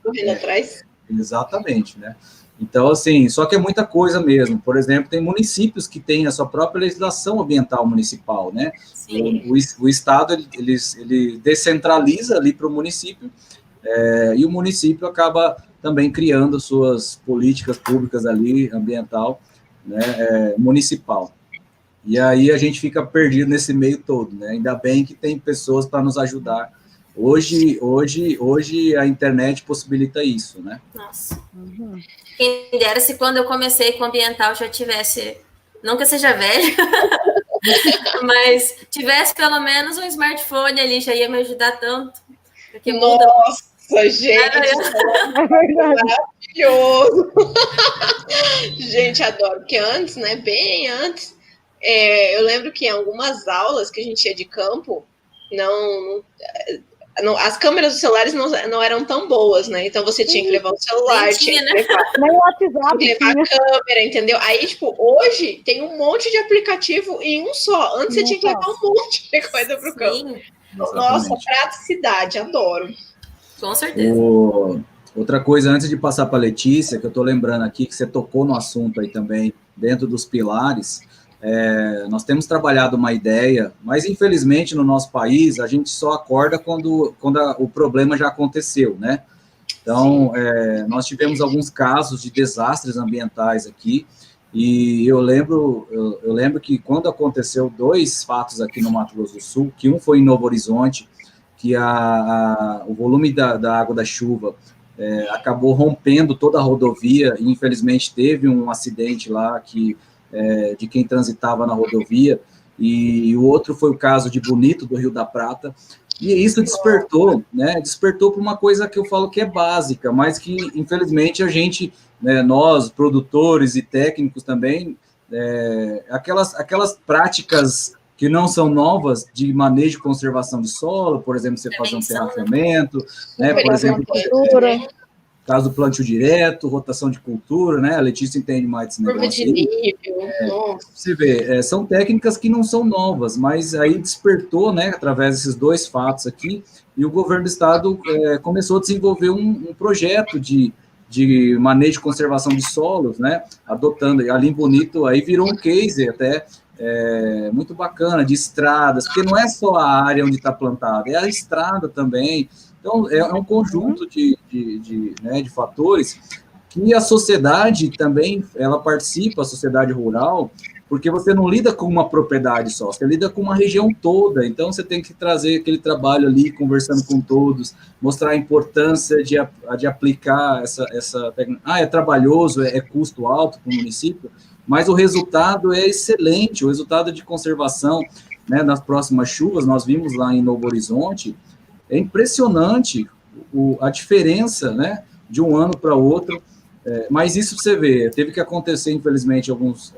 correndo atrás. Exatamente, né? Então, assim, só que é muita coisa mesmo. Por exemplo, tem municípios que têm a sua própria legislação ambiental municipal, né? O Estado, ele descentraliza ali para o município, e o município acaba também criando suas políticas públicas ali, ambiental, né, municipal. E aí a gente fica perdido nesse meio todo, né? Ainda bem que tem pessoas para nos ajudar. Hoje a internet possibilita isso, né? Nossa. Quem dera se quando eu comecei com ambiental já tivesse, não que eu seja velha, mas tivesse pelo menos um smartphone ali, já ia me ajudar tanto. Porque muda. Nossa, gente, é maravilhoso. Gente, adoro, porque antes, né, bem antes, eu lembro que em algumas aulas que a gente ia de campo, as câmeras dos celulares não eram tão boas, né? Então você tinha que levar o celular, tinha que levar a câmera, entendeu? Aí, tipo, hoje tem um monte de aplicativo em um só. Antes você tinha que levar um monte de coisa pro campo. Nossa, praticidade, adoro. Com certeza. Outra coisa, antes de passar para a Letícia, que eu estou lembrando aqui, que você tocou no assunto aí também, dentro dos pilares, nós temos trabalhado uma ideia, mas infelizmente no nosso país a gente só acorda quando o problema já aconteceu, né? Então, nós tivemos alguns casos de desastres ambientais aqui, e eu lembro que quando aconteceu 2 fatos aqui no Mato Grosso do Sul, que um foi em Novo Horizonte, que o volume da água da chuva acabou rompendo toda a rodovia, e infelizmente teve um acidente lá de quem transitava na rodovia, e o outro foi o caso de Bonito, do Rio da Prata, e isso despertou para uma coisa que eu falo que é básica, mas que infelizmente a gente, nós, produtores e técnicos também, aquelas práticas que não são novas de manejo e conservação de solo, por exemplo, você fazer um terraplenamento, né, por exemplo, caso do plantio direto, rotação de cultura, né, a Letícia entende mais desse negócio. Curva de nível. Você vê, são técnicas que não são novas, mas aí despertou, né, através desses 2 fatos aqui, e o governo do estado começou a desenvolver um projeto de manejo e conservação de solos, né, adotando, ali em Bonito, aí virou um case até, muito bacana, de estradas, porque não é só a área onde está plantada, é a estrada também. Então, é um conjunto de fatores que a sociedade também, ela participa, a sociedade rural, porque você não lida com uma propriedade só, você lida com uma região toda, então você tem que trazer aquele trabalho ali, conversando com todos, mostrar a importância de aplicar essa técnica. É trabalhoso, é custo alto para o município, mas o resultado é excelente, o resultado de conservação, né, nas próximas chuvas, nós vimos lá em Novo Horizonte, é impressionante a diferença, né, de um ano para outro, mas isso você vê, teve que acontecer, infelizmente, alguns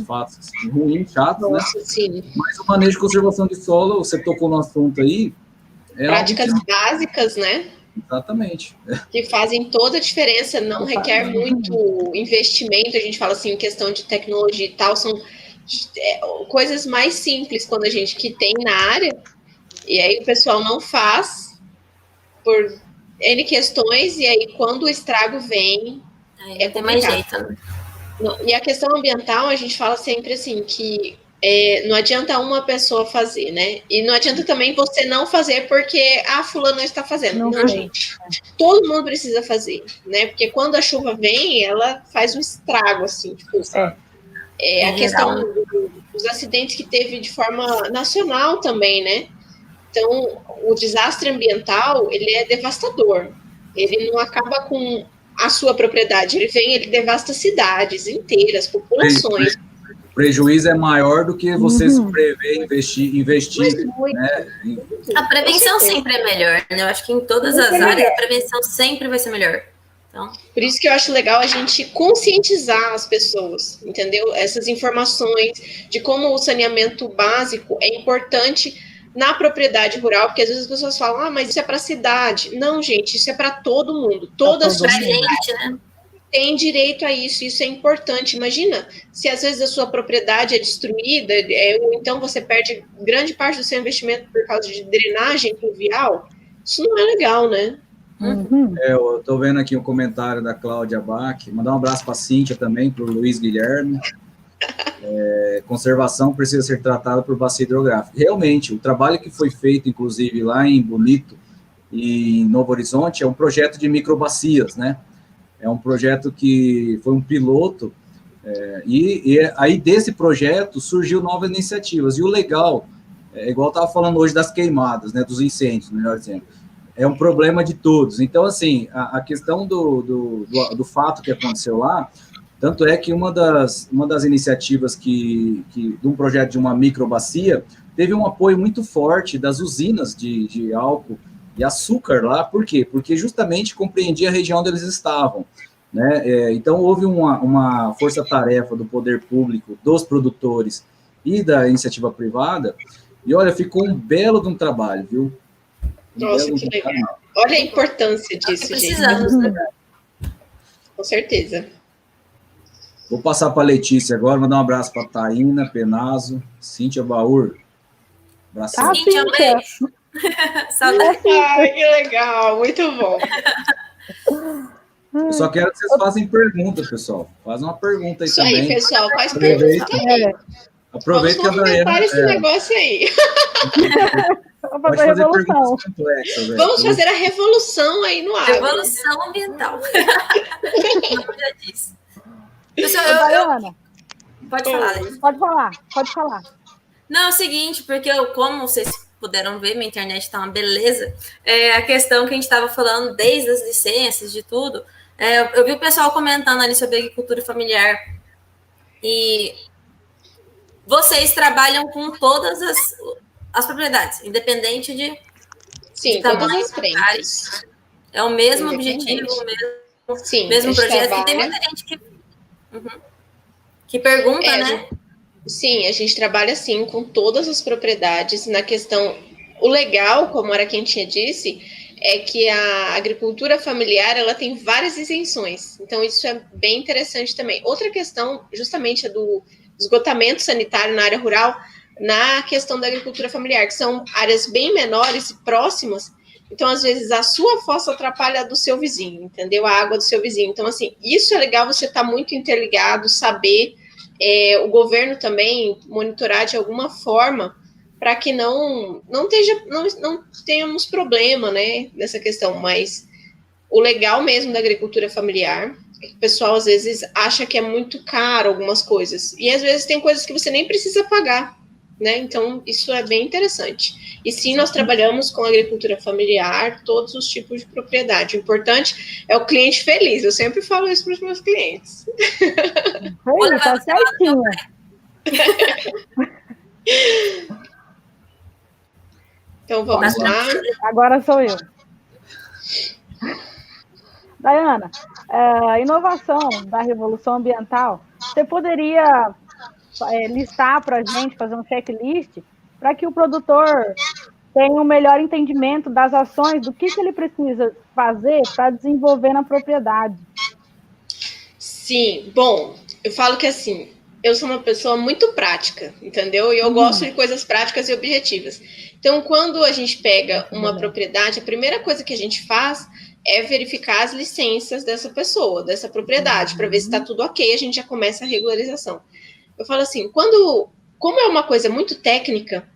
fatos ruins, chatos, Nossa, né? Sim. Mas o manejo de conservação de solo, você tocou no assunto aí, práticas básicas, né? Exatamente. Que fazem toda a diferença, não requer muito investimento, a gente fala assim, em questão de tecnologia e tal, são coisas mais simples quando a gente que tem na área, e aí o pessoal não faz por N questões, e aí quando o estrago vem, não tem mais jeito, né? E a questão ambiental, a gente fala sempre assim, que não adianta uma pessoa fazer, né? E não adianta também você não fazer porque fulano não está fazendo. Não, gente. Todo mundo precisa fazer, né? Porque quando a chuva vem, ela faz um estrago, assim. Tipo, a questão dos acidentes que teve de forma nacional também, né? Então, o desastre ambiental, ele é devastador. Ele não acaba com a sua propriedade. Ele devasta cidades inteiras, populações. O prejuízo é maior do que você se prever, investir. Né? A prevenção sempre é melhor, né? Eu acho que em todas as áreas a prevenção sempre vai ser melhor. Então... Por isso que eu acho legal a gente conscientizar as pessoas, entendeu? Essas informações de como o saneamento básico é importante na propriedade rural, porque às vezes as pessoas falam, mas isso é para a cidade. Não, gente, isso é para todo mundo. Toda a sociedade, né? Tem direito a isso, isso é importante. Imagina, se às vezes a sua propriedade é destruída, ou então você perde grande parte do seu investimento por causa de drenagem pluvial, isso não é legal, né? Eu estou vendo aqui o comentário da Cláudia Bach, mandar um abraço para a Cíntia também, para o Luiz Guilherme. Conservação precisa ser tratada por bacia hidrográfica. Realmente, o trabalho que foi feito, inclusive, lá em Bonito e em Novo Horizonte, é um projeto de microbacias, né? É um projeto que foi um piloto, e aí desse projeto surgiu novas iniciativas. E o legal, igual eu estava falando hoje das queimadas, né, dos incêndios, melhor dizendo, é um problema de todos. Então, assim, a questão do fato que aconteceu lá, tanto é que uma das iniciativas de um projeto de uma microbacia teve um apoio muito forte das usinas de álcool e açúcar lá. Por quê? Porque justamente compreendia a região onde eles estavam, né? Então, houve uma força-tarefa do poder público, dos produtores e da iniciativa privada, e olha, ficou um belo de um trabalho, viu? Nossa, que legal. Olha a importância disso, precisamos, gente. Né? Com certeza. Vou passar para a Letícia agora, mandar um abraço para a Taína Penazo, Cíntia Baur. Abração. Cíntia, um beijo. Saudade. Ai, que legal, muito bom. Eu só quero que vocês façam perguntas, pessoal. Faz uma pergunta aí Isso também. aí, pessoal. Faz Aproveita. pergunta também. Aproveita Vamos que a Daiana... movimentar esse negócio aí. Vamos Pode fazer fazer revolução. perguntas complexas. Vamos fazer a revolução aí no agro. Revolução ambiental. Como eu já disse. Pessoal, Daiana, pode falar, Letícia. pode falar. Não, é o seguinte, porque como vocês puderam ver, minha internet está uma beleza, a questão que a gente estava falando desde as licenças, de tudo, eu vi o pessoal comentando ali sobre agricultura familiar, e vocês trabalham com todas as propriedades, independente de todas as frentes. É o mesmo objetivo, o mesmo projeto, e tem muita gente que pergunta, né? Sim, a gente trabalha, sim, com todas as propriedades. Na questão, o legal, como a Araquentinha disse, é que a agricultura familiar, ela tem várias isenções. Então, isso é bem interessante também. Outra questão, justamente, é do esgotamento sanitário na área rural, na questão da agricultura familiar, que são áreas bem menores e próximas. Então, às vezes, a sua fossa atrapalha a do seu vizinho, entendeu? A água do seu vizinho. Então, assim, isso é legal, você estar muito interligado, saber... o governo também monitorar de alguma forma para que não tenhamos problema, né, nessa questão, mas o legal mesmo da agricultura familiar é que o pessoal às vezes acha que é muito caro algumas coisas, e às vezes tem coisas que você nem precisa pagar, né, então isso é bem interessante. E sim, nós trabalhamos com agricultura familiar, todos os tipos de propriedade. O importante é o cliente feliz, eu sempre falo isso para os meus clientes. Tá certinho. Então vamos lá. Agora sou eu. Daiana, a inovação da revolução ambiental, você poderia listar para a gente, fazer um checklist, para que o produtor tenha um melhor entendimento das ações, do que ele precisa fazer para desenvolver na propriedade? Sim, bom, eu falo que assim, eu sou uma pessoa muito prática, entendeu? E eu gosto de coisas práticas e objetivas. Então, quando a gente pega uma propriedade, a primeira coisa que a gente faz é verificar as licenças dessa pessoa, dessa propriedade, para ver se está tudo ok, a gente já começa a regularização. Eu falo assim, como é uma coisa muito técnica,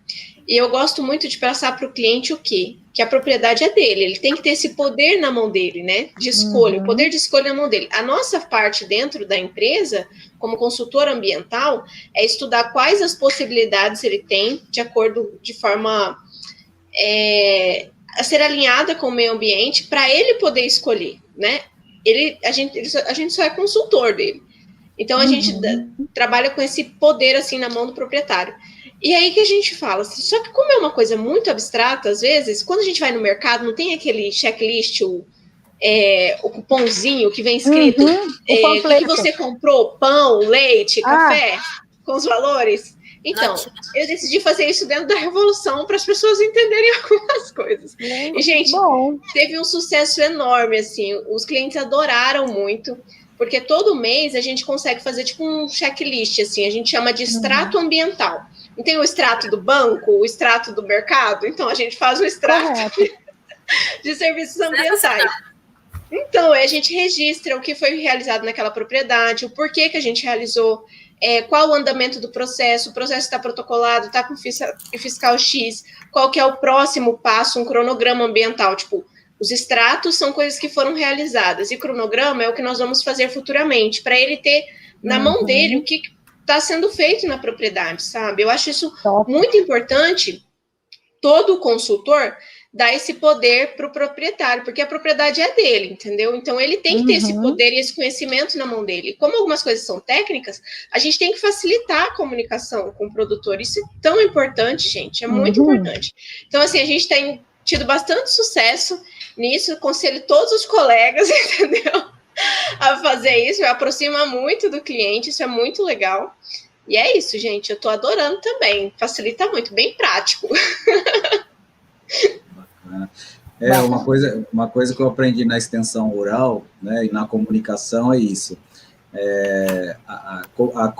e eu gosto muito de passar para o cliente o quê? Que a propriedade é dele, ele tem que ter esse poder na mão dele, né? De escolha, o poder de escolha na mão dele. A nossa parte dentro da empresa, como consultor ambiental, é estudar quais as possibilidades ele tem, de forma a ser alinhada com o meio ambiente, para ele poder escolher, né? A gente só é consultor dele. Então, a gente trabalha com esse poder, assim, na mão do proprietário. E aí que a gente fala, assim, só que como é uma coisa muito abstrata, às vezes, quando a gente vai no mercado, não tem aquele checklist, o cupomzinho que vem escrito o que você comprou, pão, leite, café, com os valores. Então, eu decidi fazer isso dentro da Revolução para as pessoas entenderem algumas coisas. E, gente, teve um sucesso enorme, assim, os clientes adoraram muito, porque todo mês a gente consegue fazer tipo um checklist, assim, a gente chama de extrato ambiental. Não tem o extrato do banco, o extrato do mercado? Então, a gente faz o extrato de serviços ambientais. Então, a gente registra o que foi realizado naquela propriedade, o porquê que a gente realizou, qual o andamento do processo, o processo está protocolado, está com fiscal X, qual que é o próximo passo, um cronograma ambiental, tipo, os extratos são coisas que foram realizadas, e cronograma é o que nós vamos fazer futuramente, para ele ter na mão dele o que está sendo feito na propriedade, sabe? Eu acho isso muito importante, todo consultor dar esse poder para o proprietário, porque a propriedade é dele, entendeu? Então, ele tem que ter esse poder e esse conhecimento na mão dele. Como algumas coisas são técnicas, a gente tem que facilitar a comunicação com o produtor. Isso é tão importante, gente, é muito importante. Então, assim, a gente tem tido bastante sucesso nisso, aconselho todos os colegas, entendeu? A fazer isso, aproxima muito do cliente, isso é muito legal. E é isso, gente, eu tô adorando também, facilita muito, bem prático. Uma coisa que eu aprendi na extensão rural, né, e na comunicação é isso.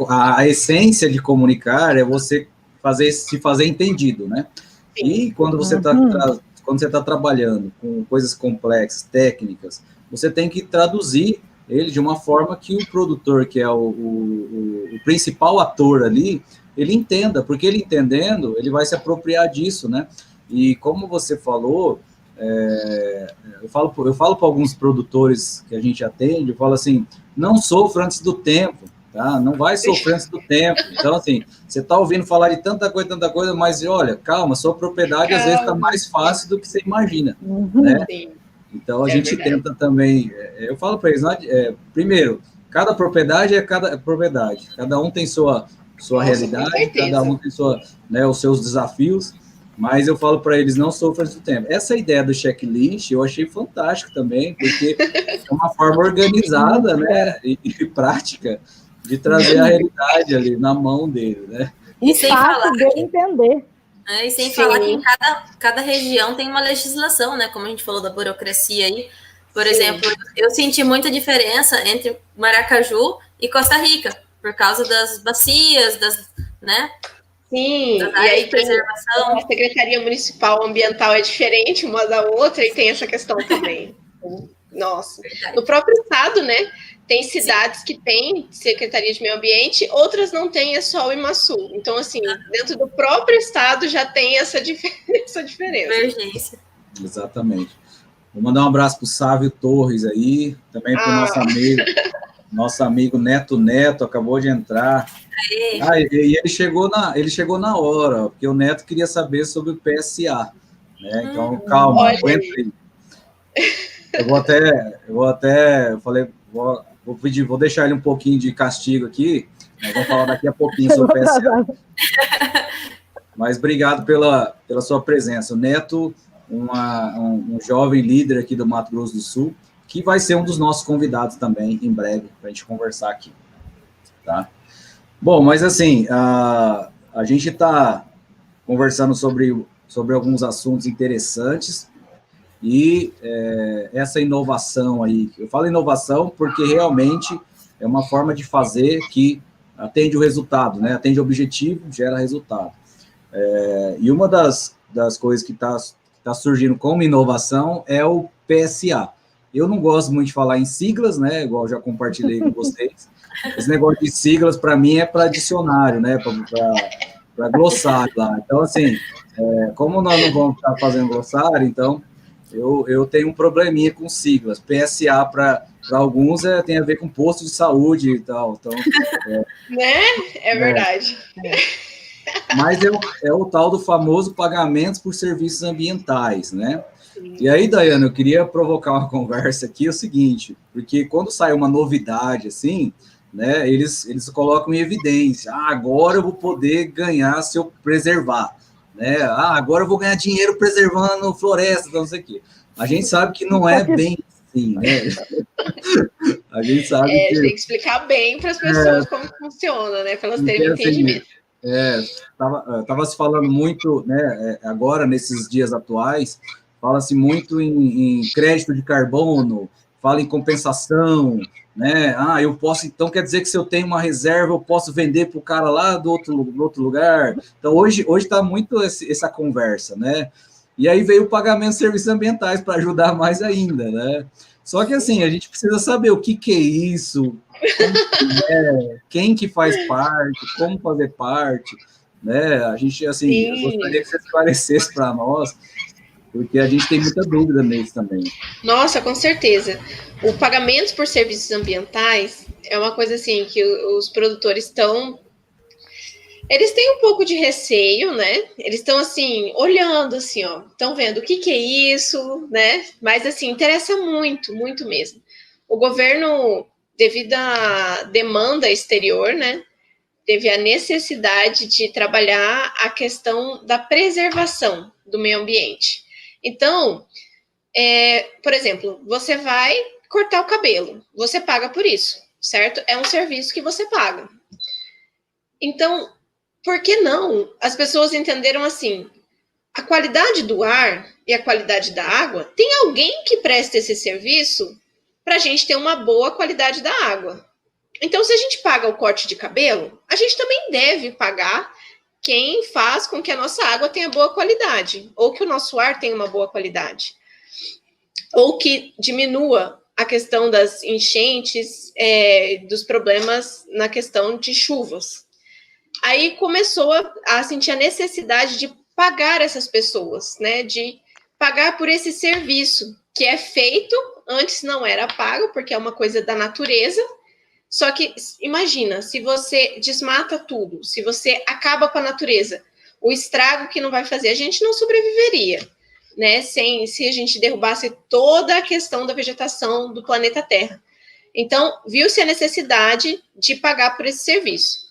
A essência de comunicar é você se fazer entendido, né? Sim. E quando você está trabalhando com coisas complexas, técnicas, você tem que traduzir ele de uma forma que o produtor, que é o principal ator ali, ele entenda, porque ele entendendo, ele vai se apropriar disso, né? E como você falou, eu falo para alguns produtores que a gente atende, eu falo assim, não sofra antes do tempo, tá? Não vai sofrer antes do tempo. Então, assim, você está ouvindo falar de tanta coisa, mas olha, calma, sua propriedade às vezes está mais fácil do que você imagina, né? Sim. Então, a gente tenta também, eu falo para eles, primeiro, cada propriedade é cada propriedade, cada um tem sua realidade, cada um tem os seus desafios, mas eu falo para eles, não sofram antes do tempo. Essa ideia do checklist eu achei fantástico também, porque é uma forma organizada, né, e prática de trazer a realidade ali na mão dele, né? E sem fácil de entender. E sem falar que em cada região tem uma legislação, né? Como a gente falou da burocracia aí. Por exemplo, eu senti muita diferença entre Maracaju e Costa Rica, por causa das bacias, né? Sim, das e aí preservação. A Secretaria Municipal Ambiental é diferente uma da outra e tem essa questão também. Nossa. Verdade. No próprio estado, né? Tem cidades que têm Secretaria de Meio Ambiente, outras não têm, é só o Imaçu. Então, assim, dentro do próprio estado já tem essa diferença. Divergência. Exatamente. Vou mandar um abraço para o Sávio Torres aí, também para o nosso amigo Neto, acabou de entrar. E ele chegou na hora, porque o Neto queria saber sobre o PSA, né? Então, calma, aguenta aí. Eu falei, vou deixar ele um pouquinho de castigo aqui, nós vamos falar daqui a pouquinho sobre o PSA. Mas obrigado pela sua presença. O Neto, um jovem líder aqui do Mato Grosso do Sul, que vai ser um dos nossos convidados também, em breve, para a gente conversar aqui. Tá? Bom, mas assim, a gente está conversando sobre alguns assuntos interessantes e essa inovação aí, eu falo inovação porque realmente é uma forma de fazer que atende o resultado, né? Atende o objetivo, gera resultado. E uma das coisas que está surgindo como inovação é o PSA. Eu não gosto muito de falar em siglas, né? Igual eu já compartilhei com vocês. Esse negócio de siglas, para mim, é para dicionário, né? Para glossário lá. Então, assim, como nós não vamos estar fazendo glossário, então eu tenho um probleminha com siglas. PSA, para alguns, tem a ver com posto de saúde e tal. Então, né? É verdade. Mas é o tal do famoso pagamentos por serviços ambientais, né? E aí, Daiane, eu queria provocar uma conversa aqui, é o seguinte, porque quando sai uma novidade, assim, né, eles colocam em evidência, agora eu vou poder ganhar se eu preservar, né? Agora eu vou ganhar dinheiro preservando florestas, não sei o quê. A gente sabe que não é bem assim, né? A gente sabe que... tem que explicar bem para as pessoas como funciona, né? Para elas terem entendimento. Estava se falando muito, né, agora, nesses dias atuais, fala-se muito em crédito de carbono, fala em compensação, né? Eu posso, então quer dizer que se eu tenho uma reserva, eu posso vender para o cara lá do outro lugar. Então, hoje está muito essa conversa, né? E aí veio o pagamento de serviços ambientais para ajudar mais ainda, né? Só que, assim, a gente precisa saber o que é isso, quem que faz parte, como fazer parte, né? A gente, assim, eu gostaria que você esclarecesse para nós, porque a gente tem muita dúvida nisso também. Nossa, com certeza. O pagamento por serviços ambientais é uma coisa, assim, que os produtores eles têm um pouco de receio, né? Eles estão, assim, olhando, assim, ó, estão vendo o que é isso, né? Mas, assim, interessa muito, muito mesmo. O governo, devido à demanda exterior, né, teve a necessidade de trabalhar a questão da preservação do meio ambiente. Então, por exemplo, você vai cortar o cabelo, você paga por isso, certo? É um serviço que você paga. Então, por que não? As pessoas entenderam assim, a qualidade do ar e a qualidade da água, tem alguém que presta esse serviço para a gente ter uma boa qualidade da água. Então, se a gente paga o corte de cabelo, a gente também deve pagar quem faz com que a nossa água tenha boa qualidade, ou que o nosso ar tenha uma boa qualidade, ou que diminua a questão das enchentes, dos problemas na questão de chuvas. Aí começou a sentir a necessidade de pagar essas pessoas, né? De pagar por esse serviço que é feito, antes não era pago, porque é uma coisa da natureza. Só que, imagina, se você desmata tudo, se você acaba com a natureza, o estrago que não vai fazer, a gente não sobreviveria, né? Se a gente derrubasse toda a questão da vegetação do planeta Terra. Então, viu-se a necessidade de pagar por esse serviço.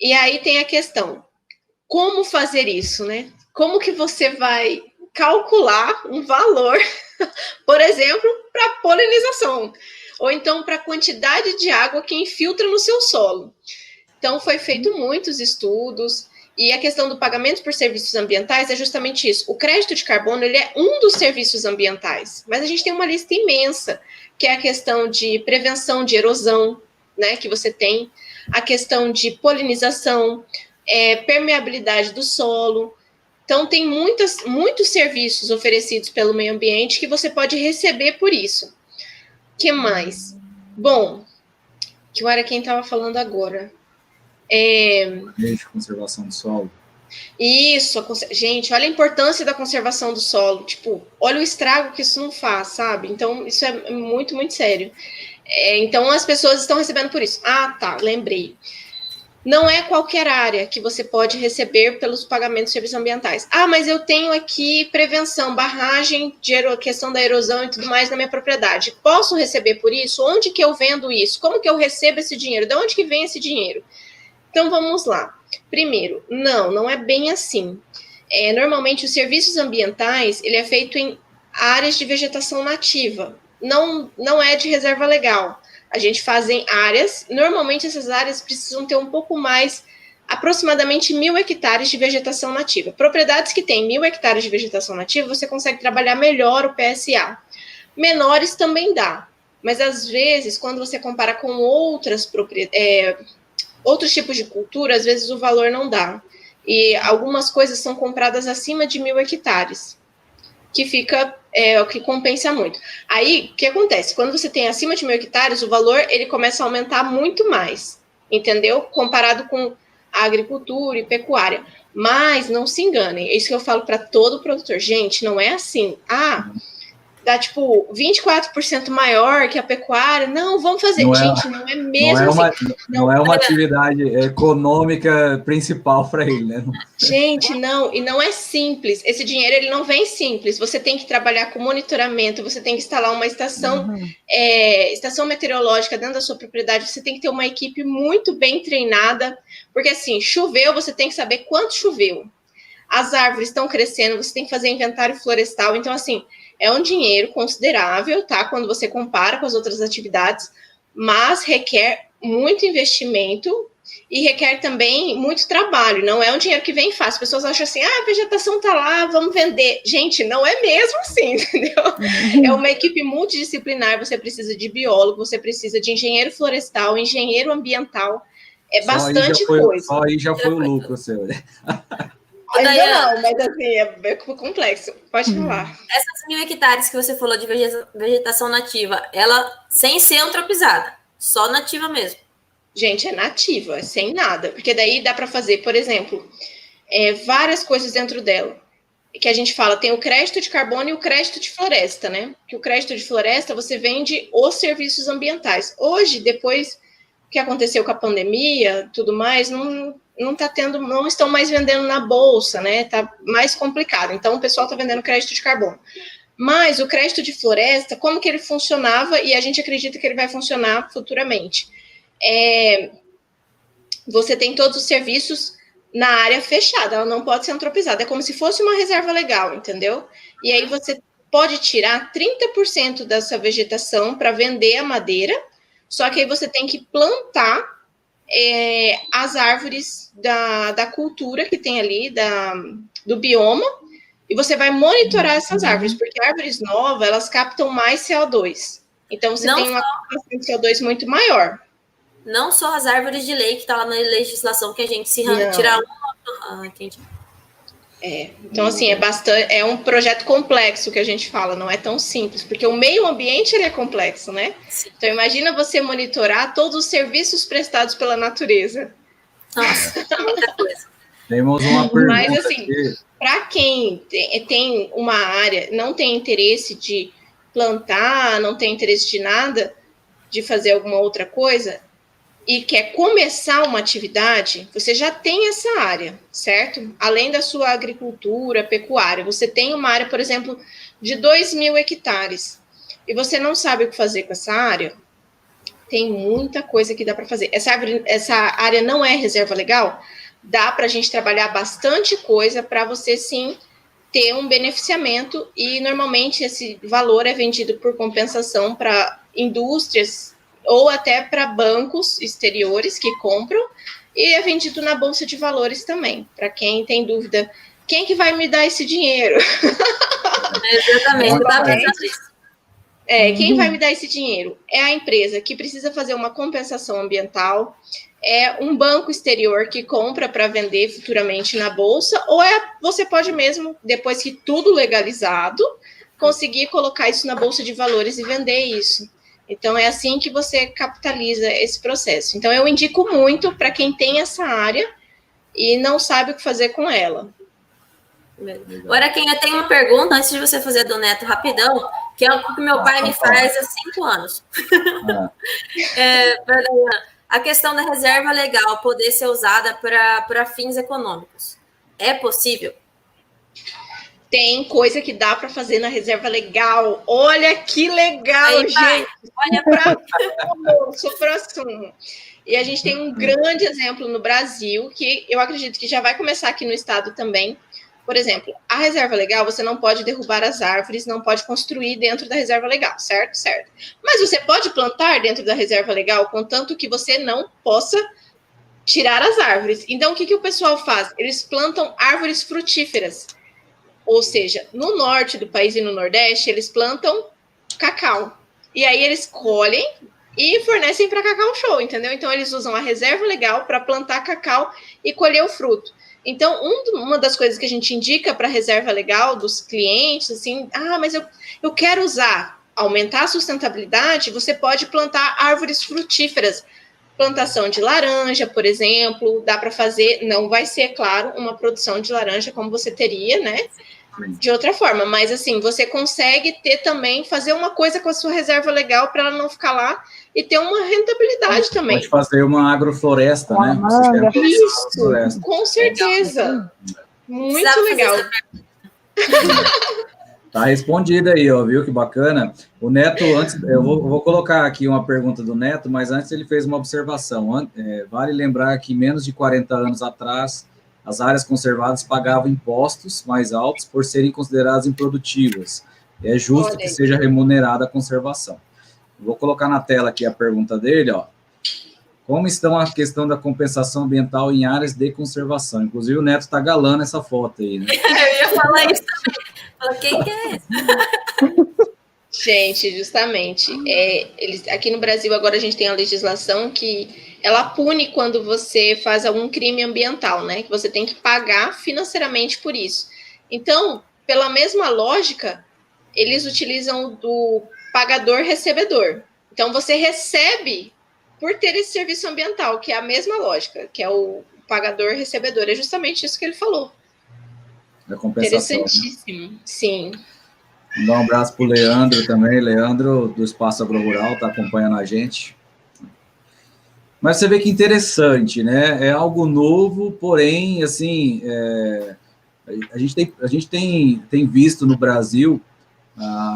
E aí tem a questão, como fazer isso, né? Como que você vai calcular um valor, por exemplo, para polinização, ou então para a quantidade de água que infiltra no seu solo. Então, foi feito muitos estudos, e a questão do pagamento por serviços ambientais é justamente isso. O crédito de carbono, ele é um dos serviços ambientais, mas a gente tem uma lista imensa, que é a questão de prevenção de erosão, né, que você tem, a questão de polinização, permeabilidade do solo. Então, tem muitos serviços oferecidos pelo meio ambiente que você pode receber por isso. O que mais? Bom, que era quem estava falando agora. Conservação do solo. Isso, gente, olha a importância da conservação do solo. Tipo, olha o estrago que isso não faz, sabe? Então, isso é muito, muito sério. Então, as pessoas estão recebendo por isso. Ah, tá, lembrei. Não é qualquer área que você pode receber pelos pagamentos de serviços ambientais. Ah, mas eu tenho aqui prevenção, barragem, questão da erosão e tudo mais na minha propriedade. Posso receber por isso? Onde que eu vendo isso? Como que eu recebo esse dinheiro? De onde que vem esse dinheiro? Então, vamos lá. Primeiro, não é bem assim. Normalmente, os serviços ambientais, ele é feito em áreas de vegetação nativa. Não é de reserva legal. A gente faz em áreas, normalmente essas áreas precisam ter um pouco mais, aproximadamente 1.000 hectares de vegetação nativa. Propriedades que têm 1.000 hectares de vegetação nativa, você consegue trabalhar melhor o PSA. Menores também dá, mas às vezes, quando você compara com outros tipos de cultura, às vezes o valor não dá. E algumas coisas são compradas acima de 1.000 hectares. Que fica, o que compensa muito. Aí, o que acontece? Quando você tem acima de 1.000 hectares, o valor, ele começa a aumentar muito mais, entendeu? Comparado com a agricultura e pecuária. Mas, não se enganem, é isso que eu falo para todo produtor. Gente, não é assim. Dá, tipo, 24% maior que a pecuária. Não, vamos fazer. Não é mesmo não é uma atividade econômica principal para ele, né? Gente, não. E não é simples. Esse dinheiro, ele não vem simples. Você tem que trabalhar com monitoramento, você tem que instalar uma estação meteorológica dentro da sua propriedade, você tem que ter uma equipe muito bem treinada, porque, assim, choveu, você tem que saber quanto choveu. As árvores estão crescendo, você tem que fazer inventário florestal. Então, assim, é um dinheiro considerável, tá? Quando você compara com as outras atividades, mas requer muito investimento e requer também muito trabalho. Não é um dinheiro que vem fácil. As pessoas acham assim, a vegetação tá lá, vamos vender. Gente, não é mesmo assim, entendeu? É uma equipe multidisciplinar, você precisa de biólogo, você precisa de engenheiro florestal, engenheiro ambiental, bastante coisa. Só aí já foi o lucro, seu. Ainda não, mas assim, é complexo. Pode falar. Essas 1.000 hectares que você falou de vegetação nativa, ela sem ser antropizada, só nativa mesmo? Gente, é nativa, é sem nada. Porque daí dá para fazer, por exemplo, várias coisas dentro dela. Que a gente fala, tem o crédito de carbono e o crédito de floresta, né? Que o crédito de floresta, você vende os serviços ambientais. Hoje, depois que aconteceu com a pandemia, tudo mais, não estão mais vendendo na bolsa, né? Tá mais complicado. Então, o pessoal está vendendo crédito de carbono. Mas o crédito de floresta, como que ele funcionava, e a gente acredita que ele vai funcionar futuramente. Você tem todos os serviços na área fechada, ela não pode ser antropizada. É como se fosse uma reserva legal, entendeu? E aí você pode tirar 30% dessa vegetação para vender a madeira, só que aí você tem que plantar as árvores da cultura que tem ali, do bioma, e você vai monitorar essas árvores, porque árvores novas, elas captam mais CO2. Então, você tem uma captação de CO2 muito maior. Não só as árvores de lei, que está lá na legislação, que a gente se tira uma... entendi. Então, assim, é um projeto complexo que a gente fala, não é tão simples, porque o meio ambiente ele é complexo, né? Sim. Então, imagina você monitorar todos os serviços prestados pela natureza. Nossa, muita coisa. Temos uma pergunta. Mas, assim, para quem tem uma área, não tem interesse de plantar, não tem interesse de nada, de fazer alguma outra coisa, e quer começar uma atividade, você já tem essa área, certo? Além da sua agricultura, pecuária, você tem uma área, por exemplo, de 2.000 hectares, e você não sabe o que fazer com essa área, tem muita coisa que dá para fazer. Essa área não é reserva legal? Dá para a gente trabalhar bastante coisa para você, sim, ter um beneficiamento, e normalmente esse valor é vendido por compensação para indústrias ou até para bancos exteriores que compram, e é vendido na Bolsa de Valores também. Para quem tem dúvida, quem que vai me dar esse dinheiro? Exatamente, eu estava pensando isso. Quem vai me dar esse dinheiro? É a empresa que precisa fazer uma compensação ambiental, é um banco exterior que compra para vender futuramente na Bolsa, ou você pode mesmo, depois que tudo legalizado, conseguir colocar isso na Bolsa de Valores e vender isso. Então, é assim que você capitaliza esse processo. Então, eu indico muito para quem tem essa área e não sabe o que fazer com ela. Agora, quem eu tenho uma pergunta, antes de você fazer do Neto, rapidão, que é o que meu pai me faz há 5 anos. A questão da reserva legal poder ser usada para fins econômicos. É possível? Tem coisa que dá para fazer na reserva legal. Olha que legal, aí, gente. Olha para supra-sumo. E a gente tem um grande exemplo no Brasil, que eu acredito que já vai começar aqui no estado também. Por exemplo, a reserva legal, você não pode derrubar as árvores, não pode construir dentro da reserva legal, certo? Certo. Mas você pode plantar dentro da reserva legal, contanto que você não possa tirar as árvores. Então, o que o pessoal faz? Eles plantam árvores frutíferas. Ou seja, no norte do país e no nordeste, eles plantam cacau. E aí eles colhem e fornecem para Cacau Show, entendeu? Então, eles usam a reserva legal para plantar cacau e colher o fruto. Então, uma das coisas que a gente indica para a reserva legal dos clientes, assim, mas eu quero aumentar a sustentabilidade, você pode plantar árvores frutíferas. Plantação de laranja, por exemplo, dá para fazer, não vai ser, claro, uma produção de laranja como você teria, né? De outra forma, mas assim, você consegue fazer uma coisa com a sua reserva legal para ela não ficar lá e ter uma rentabilidade também. Pode fazer uma agrofloresta, né? Isso, com certeza. Muito legal. Tá respondida aí, ó, viu? Que bacana. O Neto, antes, eu vou colocar aqui uma pergunta do Neto, mas antes ele fez uma observação. Vale lembrar que menos de 40 anos atrás, as áreas conservadas pagavam impostos mais altos por serem consideradas improdutivas. É justo que seja remunerada a conservação. Vou colocar na tela aqui a pergunta dele, ó. Como estão a questão da compensação ambiental em áreas de conservação? Inclusive, o Neto está galando essa foto aí, né? Eu ia falar isso também. Quem que é esse? Gente, justamente. Aqui no Brasil, agora a gente tem a legislação que ela pune quando você faz algum crime ambiental, né? Que você tem que pagar financeiramente por isso. Então, pela mesma lógica, eles utilizam do pagador-recebedor. Então, você recebe por ter esse serviço ambiental, que é a mesma lógica, que é o pagador-recebedor. É justamente isso que ele falou. Da compensação. Interessantíssimo, né? Sim. Dar um abraço para o Leandro também. Leandro, do Espaço Agrorural, está acompanhando a gente. Mas você vê que interessante, né? É algo novo, porém, assim, a gente tem visto no Brasil,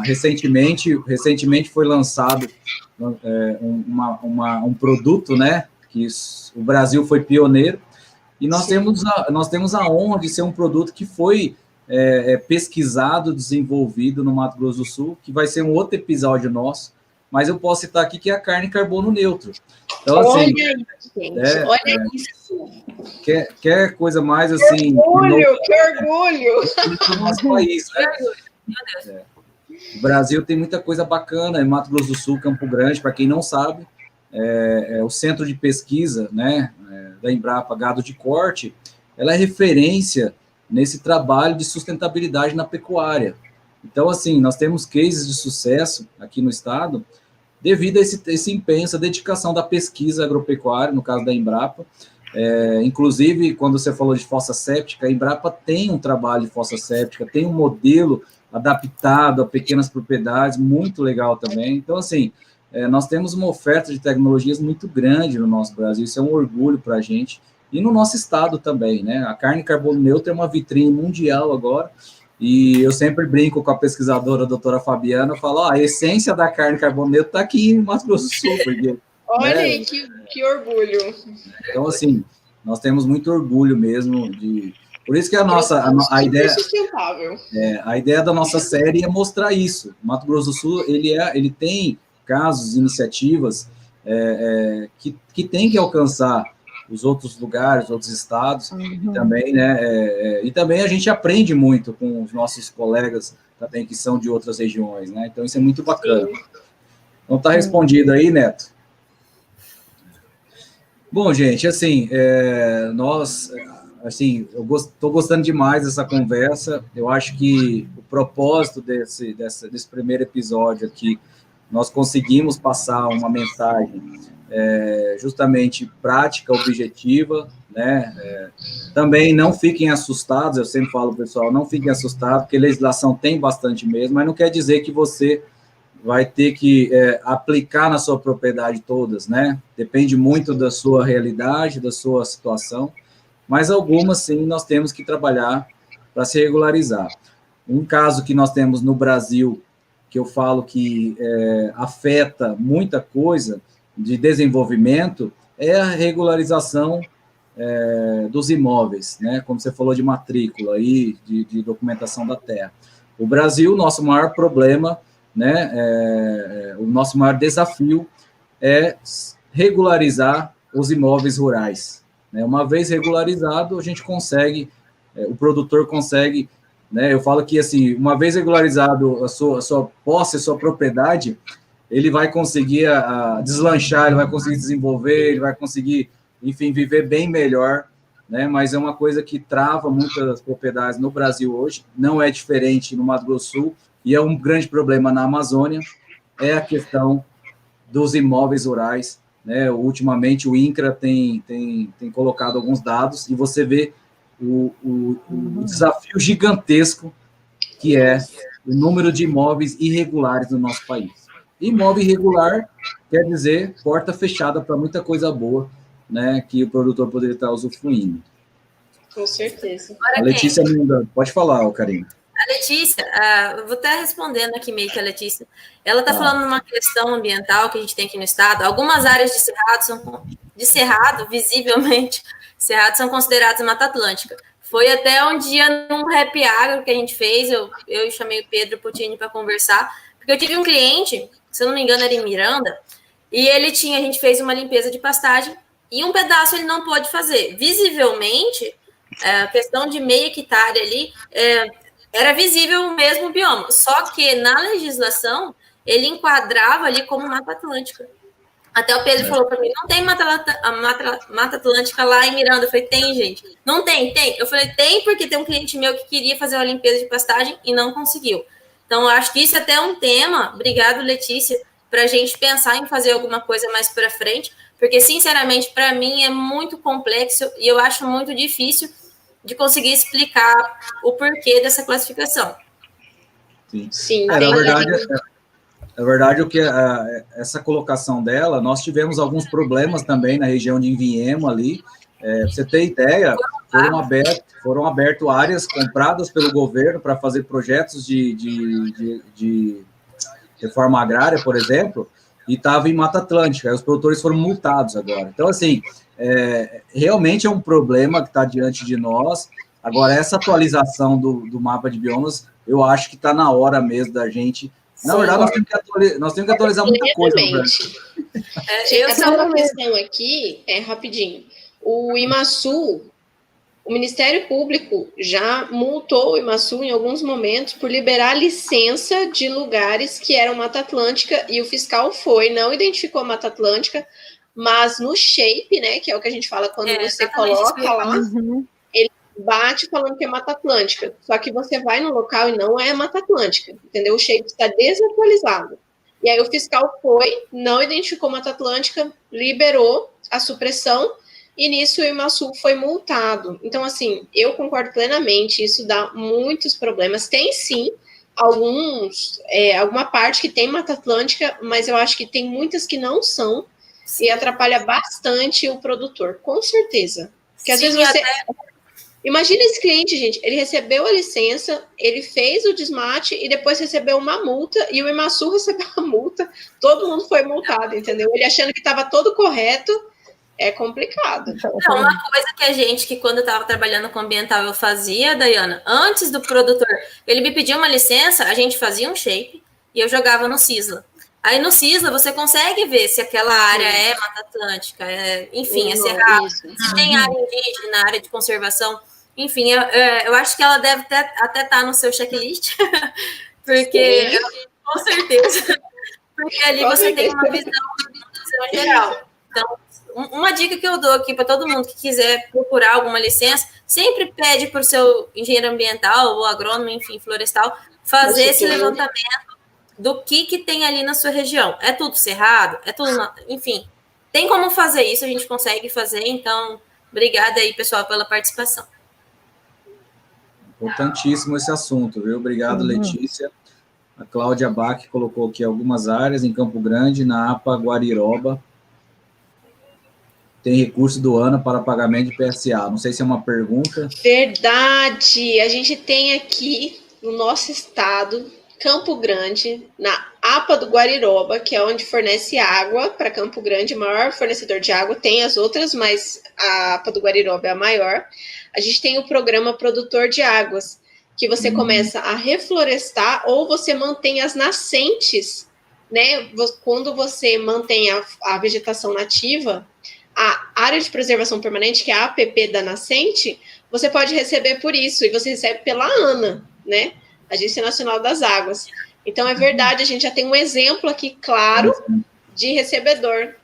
recentemente foi lançado um produto, né? Que o Brasil foi pioneiro, e nós temos a honra de ser um produto que foi pesquisado, desenvolvido no Mato Grosso do Sul, que vai ser um outro episódio nosso, mas eu posso citar aqui que é a carne carbono neutro. Então, assim, olha aí, gente, olha isso. Quer coisa mais assim... Que orgulho! Do nosso país, né? O Brasil tem muita coisa bacana, em Mato Grosso do Sul, Campo Grande, para quem não sabe, o centro de pesquisa, né, da Embrapa Gado de Corte, ela é referência nesse trabalho de sustentabilidade na pecuária. Então, assim, nós temos cases de sucesso aqui no estado devido a esse empenho, essa dedicação da pesquisa agropecuária, no caso da Embrapa. Inclusive, quando você falou de fossa séptica, a Embrapa tem um trabalho de fossa séptica, tem um modelo adaptado a pequenas propriedades, muito legal também. Então, assim, nós temos uma oferta de tecnologias muito grande no nosso Brasil, isso é um orgulho para a gente, e no nosso estado também, né? A carne carbono neutro é uma vitrine mundial agora, e eu sempre brinco com a pesquisadora, a doutora Fabiana, eu falo, a essência da carne carbono neutro está aqui em Mato Grosso do Sul, porque... Olha aí, que orgulho. Então, assim, nós temos muito orgulho mesmo de... Por isso que a ideia... Sustentável. A ideia da nossa série é mostrar isso. O Mato Grosso do Sul, ele tem casos, iniciativas que tem que alcançar os outros lugares, outros estados, e também, né? E também a gente aprende muito com os nossos colegas também que são de outras regiões, né? Então, isso é muito bacana. Então, tá respondido aí, Neto? Bom, gente, assim, eu estou gostando demais dessa conversa. Eu acho que o propósito desse primeiro episódio aqui, nós conseguimos passar uma mensagem justamente prática, objetiva, né? Também não fiquem assustados, eu sempre falo, pessoal, não fiquem assustados, porque legislação tem bastante mesmo, mas não quer dizer que você vai ter que aplicar na sua propriedade todas, né? Depende muito da sua realidade, da sua situação, mas algumas, sim, nós temos que trabalhar para se regularizar. Um caso que nós temos no Brasil, que eu falo que afeta muita coisa de desenvolvimento, é a regularização dos imóveis, né? Como você falou de matrícula e de documentação da terra. O Brasil, nosso maior problema, né? O nosso maior desafio é regularizar os imóveis rurais. Né? Uma vez regularizado, a gente consegue, o produtor consegue, né? Eu falo que, assim, uma vez regularizado a sua posse, a sua propriedade, ele vai conseguir deslanchar, ele vai conseguir desenvolver, ele vai conseguir, enfim, viver bem melhor, né? Mas é uma coisa que trava muitas propriedades no Brasil hoje, não é diferente no Mato Grosso do Sul, e é um grande problema na Amazônia, é a questão dos imóveis rurais, né? Ultimamente o INCRA tem colocado alguns dados, e você vê o desafio gigantesco que é o número de imóveis irregulares no nosso país. Imóvel irregular quer dizer porta fechada para muita coisa boa, né, que o produtor poderia estar usufruindo. Com certeza. A Letícia Linda, pode falar, Karina. A Letícia, eu vou estar respondendo aqui meio que a Letícia, ela está falando de uma questão ambiental que a gente tem aqui no estado. Algumas áreas de cerrado, visivelmente, cerrado, são consideradas Mata Atlântica. Foi até um dia num happy agro que a gente fez, eu chamei o Pedro Puccini para conversar, porque eu tive um cliente, se eu não me engano era em Miranda, e a gente fez uma limpeza de pastagem, e um pedaço ele não pôde fazer. Visivelmente, a questão de meia hectare ali, era visível o mesmo bioma, só que na legislação ele enquadrava ali como Mata Atlântica. Até o Pedro falou para mim, não tem Mata Atlântica lá em Miranda. Eu falei, tem, gente. Não tem, tem. Eu falei, tem, porque tem um cliente meu que queria fazer uma limpeza de pastagem e não conseguiu. Então, eu acho que isso até é um tema, obrigado, Letícia, para a gente pensar em fazer alguma coisa mais para frente, porque, sinceramente, para mim é muito complexo e eu acho muito difícil de conseguir explicar o porquê dessa classificação. Sim, na verdade, o que essa colocação dela, nós tivemos alguns problemas também na região de Enviema ali. Pra você ter ideia, foram abertas áreas compradas pelo governo para fazer projetos de reforma agrária, por exemplo, e estava em Mata Atlântica. Aí os produtores foram multados agora. Então, assim, realmente é um problema que está diante de nós. Agora, essa atualização do mapa de biomas, eu acho que está na hora mesmo da gente. Na verdade, nós temos que atualizar muita coisa no Brasil. Essa uma questão aqui, rapidinho. O IMASU, o Ministério Público já multou o IMASU em alguns momentos por liberar licença de lugares que eram Mata Atlântica, e o fiscal não identificou a Mata Atlântica, mas no shape, né, que é o que a gente fala quando você coloca lá, ele bate falando que é Mata Atlântica, só que você vai no local e não é Mata Atlântica, entendeu? O shape está desatualizado. E aí o fiscal foi, não identificou Mata Atlântica, liberou a supressão, e nisso o Imasul foi multado. Então, assim, eu concordo plenamente, isso dá muitos problemas. Tem sim alguma parte que tem Mata Atlântica, mas eu acho que tem muitas que não são, e atrapalha bastante o produtor, com certeza. Porque às vezes você... Imagina esse cliente, gente, ele recebeu a licença, ele fez o desmate e depois recebeu uma multa, e o Imasul recebeu a multa, todo mundo foi multado, entendeu? Ele achando que estava todo correto, é complicado. Não, uma coisa que a gente, que quando eu estava trabalhando com ambiental, eu fazia, Dayana, antes do produtor, ele me pedia uma licença, a gente fazia um shape e eu jogava no Sisla. Aí no Sisla você consegue ver se aquela área é Mata Atlântica, enfim, é cerrado, se tem área indígena, área de conservação. Enfim, eu acho que ela deve até estar no seu checklist, porque, com certeza, porque ali você tem uma visão geral. Então, uma dica que eu dou aqui para todo mundo que quiser procurar alguma licença, sempre pede para o seu engenheiro ambiental ou agrônomo, enfim, florestal, fazer esse levantamento do que tem ali na sua região. É tudo cerrado? É tudo... Enfim, tem como fazer isso, a gente consegue fazer, então, obrigada aí, pessoal, pela participação. Importantíssimo esse assunto, viu? Obrigado, Letícia. A Cláudia Bach colocou aqui algumas áreas em Campo Grande, na APA Guariroba. Tem recurso do ANA para pagamento de PSA. Não sei se é uma pergunta. Verdade! A gente tem aqui no nosso estado, Campo Grande, na APA do Guariroba, que é onde fornece água para Campo Grande, o maior fornecedor de água. Tem as outras, mas a APA do Guariroba é a maior. A gente tem o programa Produtor de Águas, que você começa a reflorestar ou você mantém as nascentes, né? Quando você mantém a vegetação nativa, a área de preservação permanente, que é a APP da nascente, você pode receber por isso, e você recebe pela ANA, né? Agência Nacional das Águas. Então, é verdade, a gente já tem um exemplo aqui, claro, de recebedor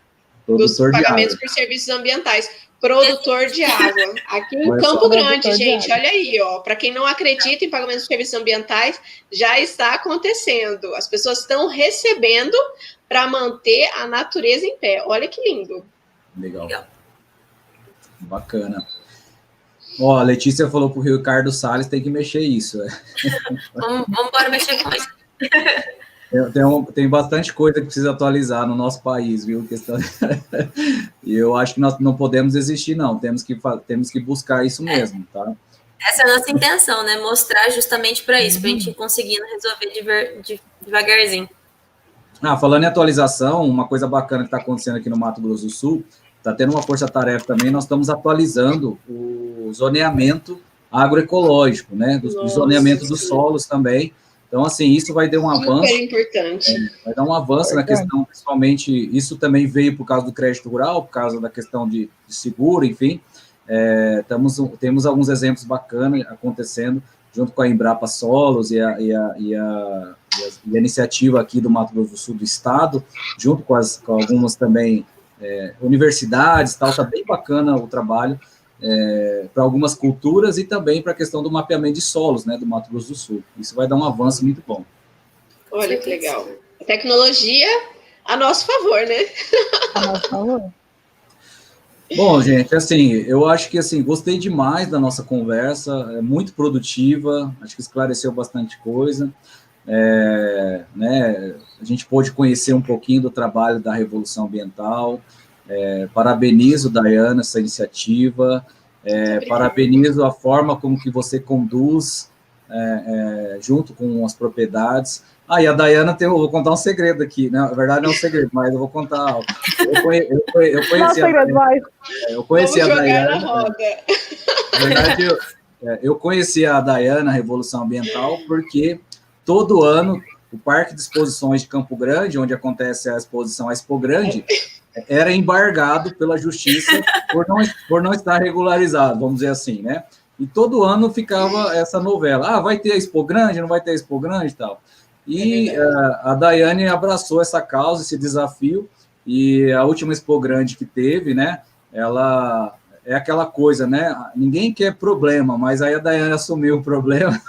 dos pagamentos por serviços ambientais. Produtor de água. Aqui em Campo Grande, gente, olha aí, ó. Para quem não acredita em pagamentos por serviços ambientais, já está acontecendo. As pessoas estão recebendo para manter a natureza em pé. Olha que lindo. Legal. Bacana. Ó, a Letícia falou para o Ricardo Salles, tem que mexer isso. Vamos embora mexer com isso. Tem bastante coisa que precisa atualizar no nosso país, viu? E eu acho que nós não podemos desistir, não. Temos que buscar isso mesmo, tá? Essa é a nossa intenção, né? Mostrar justamente para isso, para a gente ir conseguindo resolver devagarzinho. Falando em atualização, uma coisa bacana que está acontecendo aqui no Mato Grosso do Sul, está tendo uma força-tarefa também, nós estamos atualizando o zoneamento agroecológico, né? Do zoneamento dos solos também. Então, assim, isso vai dar um avanço. Super importante. Vai dar um avanço na questão, principalmente, isso também veio por causa do crédito rural, por causa da questão de seguro, enfim. Temos alguns exemplos bacanas acontecendo, junto com a Embrapa Solos e a iniciativa aqui do Mato Grosso do Sul do Estado, junto com algumas também universidades, tal, está bem bacana o trabalho para algumas culturas e também para a questão do mapeamento de solos, né, do Mato Grosso do Sul. Isso vai dar um avanço muito bom. Olha que legal. A tecnologia a nosso favor, né? A nosso favor. Bom, gente, assim, eu acho que, assim, gostei demais da nossa conversa, é muito produtiva, acho que esclareceu bastante coisa, né, a gente pôde conhecer um pouquinho do trabalho da Revolução Ambiental, parabenizo, Dayana, essa iniciativa, parabenizo a forma como que você conduz junto com as propriedades. E a Dayana eu vou contar um segredo aqui, né? Na verdade não é um segredo, mas eu vou contar. Eu conheci a Dayana. Na roda. Na verdade, eu conheci a Dayana, Revolução Ambiental, porque todo ano o Parque de Exposições de Campo Grande, onde acontece a exposição Expo Grande, era embargado pela Justiça por não estar regularizado, vamos dizer assim, né? E todo ano ficava essa novela. Vai ter a Expo Grande, não vai ter a Expo Grande e tal. E a Daiane abraçou essa causa, esse desafio, e a última Expo Grande que teve, né, ela é aquela coisa, né? Ninguém quer problema, mas aí a Daiane assumiu o problema.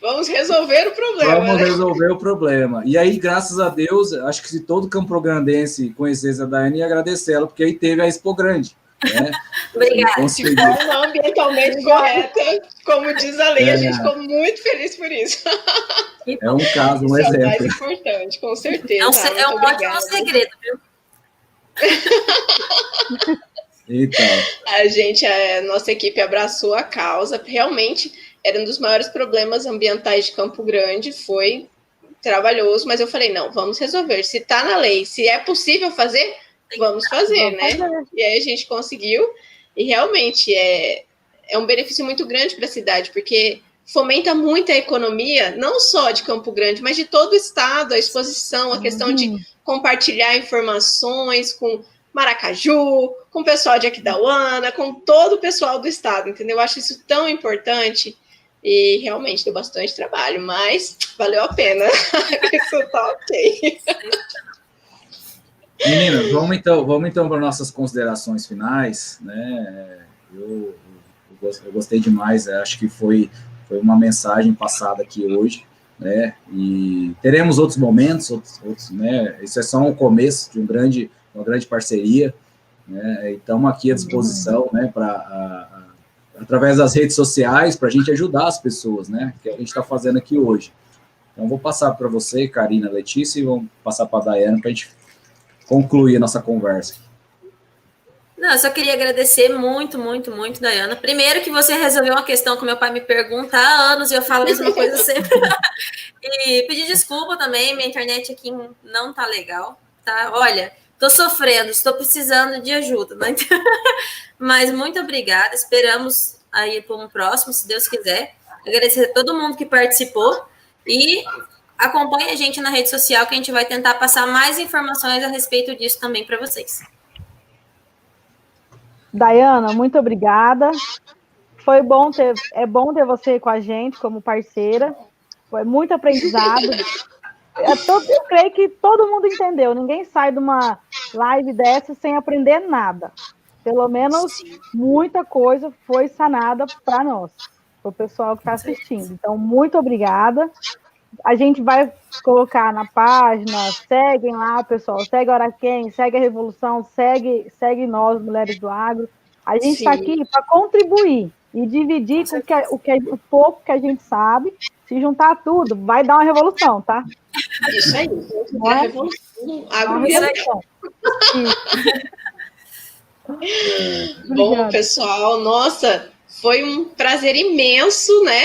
Vamos resolver o problema. Vamos resolver o problema. E aí, graças a Deus, acho que se todo campograndense conhecesse a Daiane, ia agradecer ela, porque aí teve a Expo Grande. Né? Obrigada. Se forma ambientalmente correta, como diz a lei, a gente ficou muito feliz por isso. É um caso, um isso exemplo. É o mais importante, com certeza. É um ótimo segredo, viu? Então. A nossa equipe abraçou a causa. Realmente, era um dos maiores problemas ambientais de Campo Grande, foi trabalhoso, mas eu falei, não, vamos resolver. Se está na lei, se é possível fazer, vamos fazer, né? E aí a gente conseguiu, e realmente é um benefício muito grande para a cidade, porque fomenta muito a economia, não só de Campo Grande, mas de todo o estado, a exposição, a questão de compartilhar informações com Maracaju, com o pessoal de Aquidauana, com todo o pessoal do estado, entendeu? Eu acho isso tão importante e realmente deu bastante trabalho, mas valeu a pena. Isso tá ok. Meninas, vamos então para nossas considerações finais, né? Eu gostei demais, acho que foi uma mensagem passada aqui hoje, né? E teremos outros momentos, outros, né? Isso é só um começo de uma grande parceria, né? E estamos aqui à disposição, né? Através das redes sociais, para a gente ajudar as pessoas, né? Que a gente está fazendo aqui hoje. Então, vou passar para você, Karina, Letícia, e vamos passar para a Daiane para a gente concluir a nossa conversa. Não, eu só queria agradecer muito, muito, muito, Daiana. Primeiro que você resolveu uma questão que meu pai me pergunta há anos e eu falo a mesma coisa sempre. E pedir desculpa também, minha internet aqui não tá legal, tá? Olha, tô sofrendo, estou precisando de ajuda, né? Mas muito obrigada, esperamos aí para um próximo, se Deus quiser. Agradecer a todo mundo que participou e acompanhe a gente na rede social que a gente vai tentar passar mais informações a respeito disso também para vocês. Daiana, muito obrigada. É bom ter você com a gente como parceira. Foi muito aprendizado. Eu creio que todo mundo entendeu. Ninguém sai de uma live dessa sem aprender nada. Pelo menos muita coisa foi sanada para nós, para o pessoal que está assistindo. Então, muito obrigada. A gente vai colocar na página, seguem lá, pessoal, segue a Araquém, segue a Revolução, segue nós, Mulheres do Agro. A gente está aqui para contribuir e dividir o pouco que a gente sabe. Se juntar tudo, vai dar uma revolução, tá? Isso aí, uma revolução agroambiental. Bom, pessoal, nossa, foi um prazer imenso, né?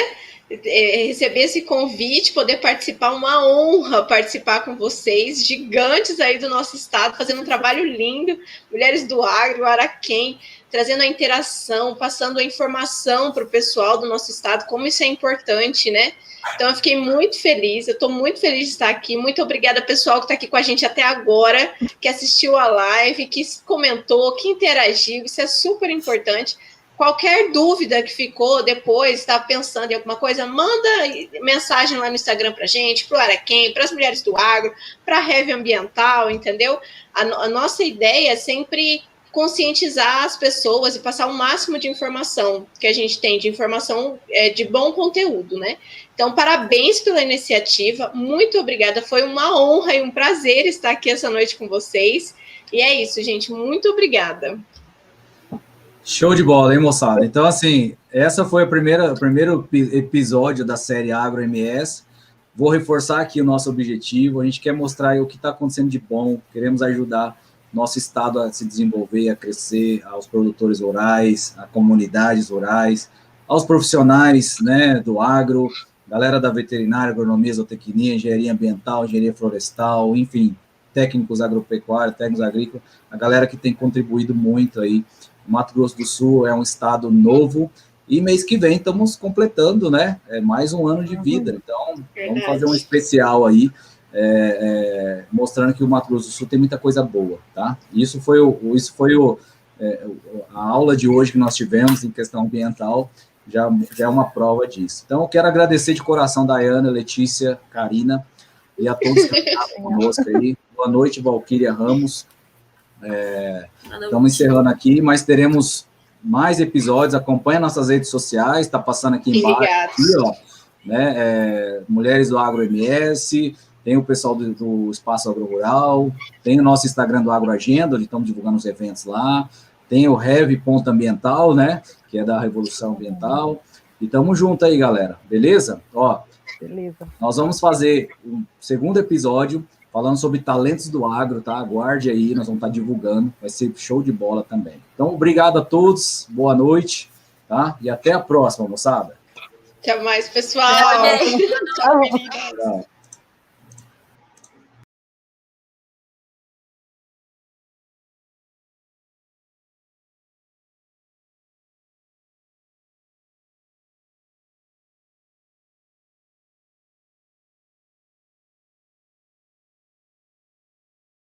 Receber esse convite, poder participar, uma honra participar com vocês, gigantes aí do nosso estado, fazendo um trabalho lindo, Mulheres do Agro, Araquém, trazendo a interação, passando a informação para o pessoal do nosso estado, como isso é importante, né? Então, eu fiquei muito feliz, eu estou muito feliz de estar aqui, muito obrigada, pessoal, que está aqui com a gente até agora, que assistiu a live, que comentou, que interagiu, isso é super importante. Qualquer dúvida que ficou depois, está pensando em alguma coisa, manda mensagem lá no Instagram para a gente, para o Araquém, para as Mulheres do Agro, para a Rev Ambiental, entendeu? A nossa ideia é sempre conscientizar as pessoas e passar o máximo de informação que a gente tem, de informação de bom conteúdo, né? Então, parabéns pela iniciativa, muito obrigada, foi uma honra e um prazer estar aqui essa noite com vocês. E é isso, gente, muito obrigada. Show de bola, hein, moçada? Então, assim, essa foi o primeiro episódio da série Agro MS. Vou reforçar aqui o nosso objetivo. A gente quer mostrar aí o que está acontecendo de bom. Queremos ajudar nosso estado a se desenvolver, a crescer, aos produtores rurais, a comunidades rurais, aos profissionais, né, do agro, galera da veterinária, agronomia, zootecnia, engenharia ambiental, engenharia florestal, enfim, técnicos agropecuários, técnicos agrícolas, a galera que tem contribuído muito aí. O Mato Grosso do Sul é um estado novo e mês que vem estamos completando, né, mais um ano de vida. Então, vamos fazer um especial aí, mostrando que o Mato Grosso do Sul tem muita coisa boa, tá? Isso foi a aula de hoje que nós tivemos em questão ambiental, já é uma prova disso. Então, eu quero agradecer de coração Daiana, Letícia, Karina e a todos que estão conosco aí. Boa noite, Valquíria Ramos. Estamos encerrando aqui, mas teremos mais episódios. Acompanha nossas redes sociais, está passando aqui embaixo, aqui, ó, né? Mulheres do Agro MS, tem o pessoal do Espaço Agro Rural, tem o nosso Instagram do Agroagenda, onde estamos divulgando os eventos lá, tem o Rev Ponto Ambiental, né? Que é da Revolução Ambiental. E tamo junto aí, galera, beleza? Ó, beleza. Nós vamos fazer um segundo episódio falando sobre talentos do agro, tá? Aguarde aí, nós vamos estar divulgando, vai ser show de bola também. Então, obrigado a todos, boa noite, tá? E até a próxima, moçada. Até mais, pessoal. Tchau. Tchau.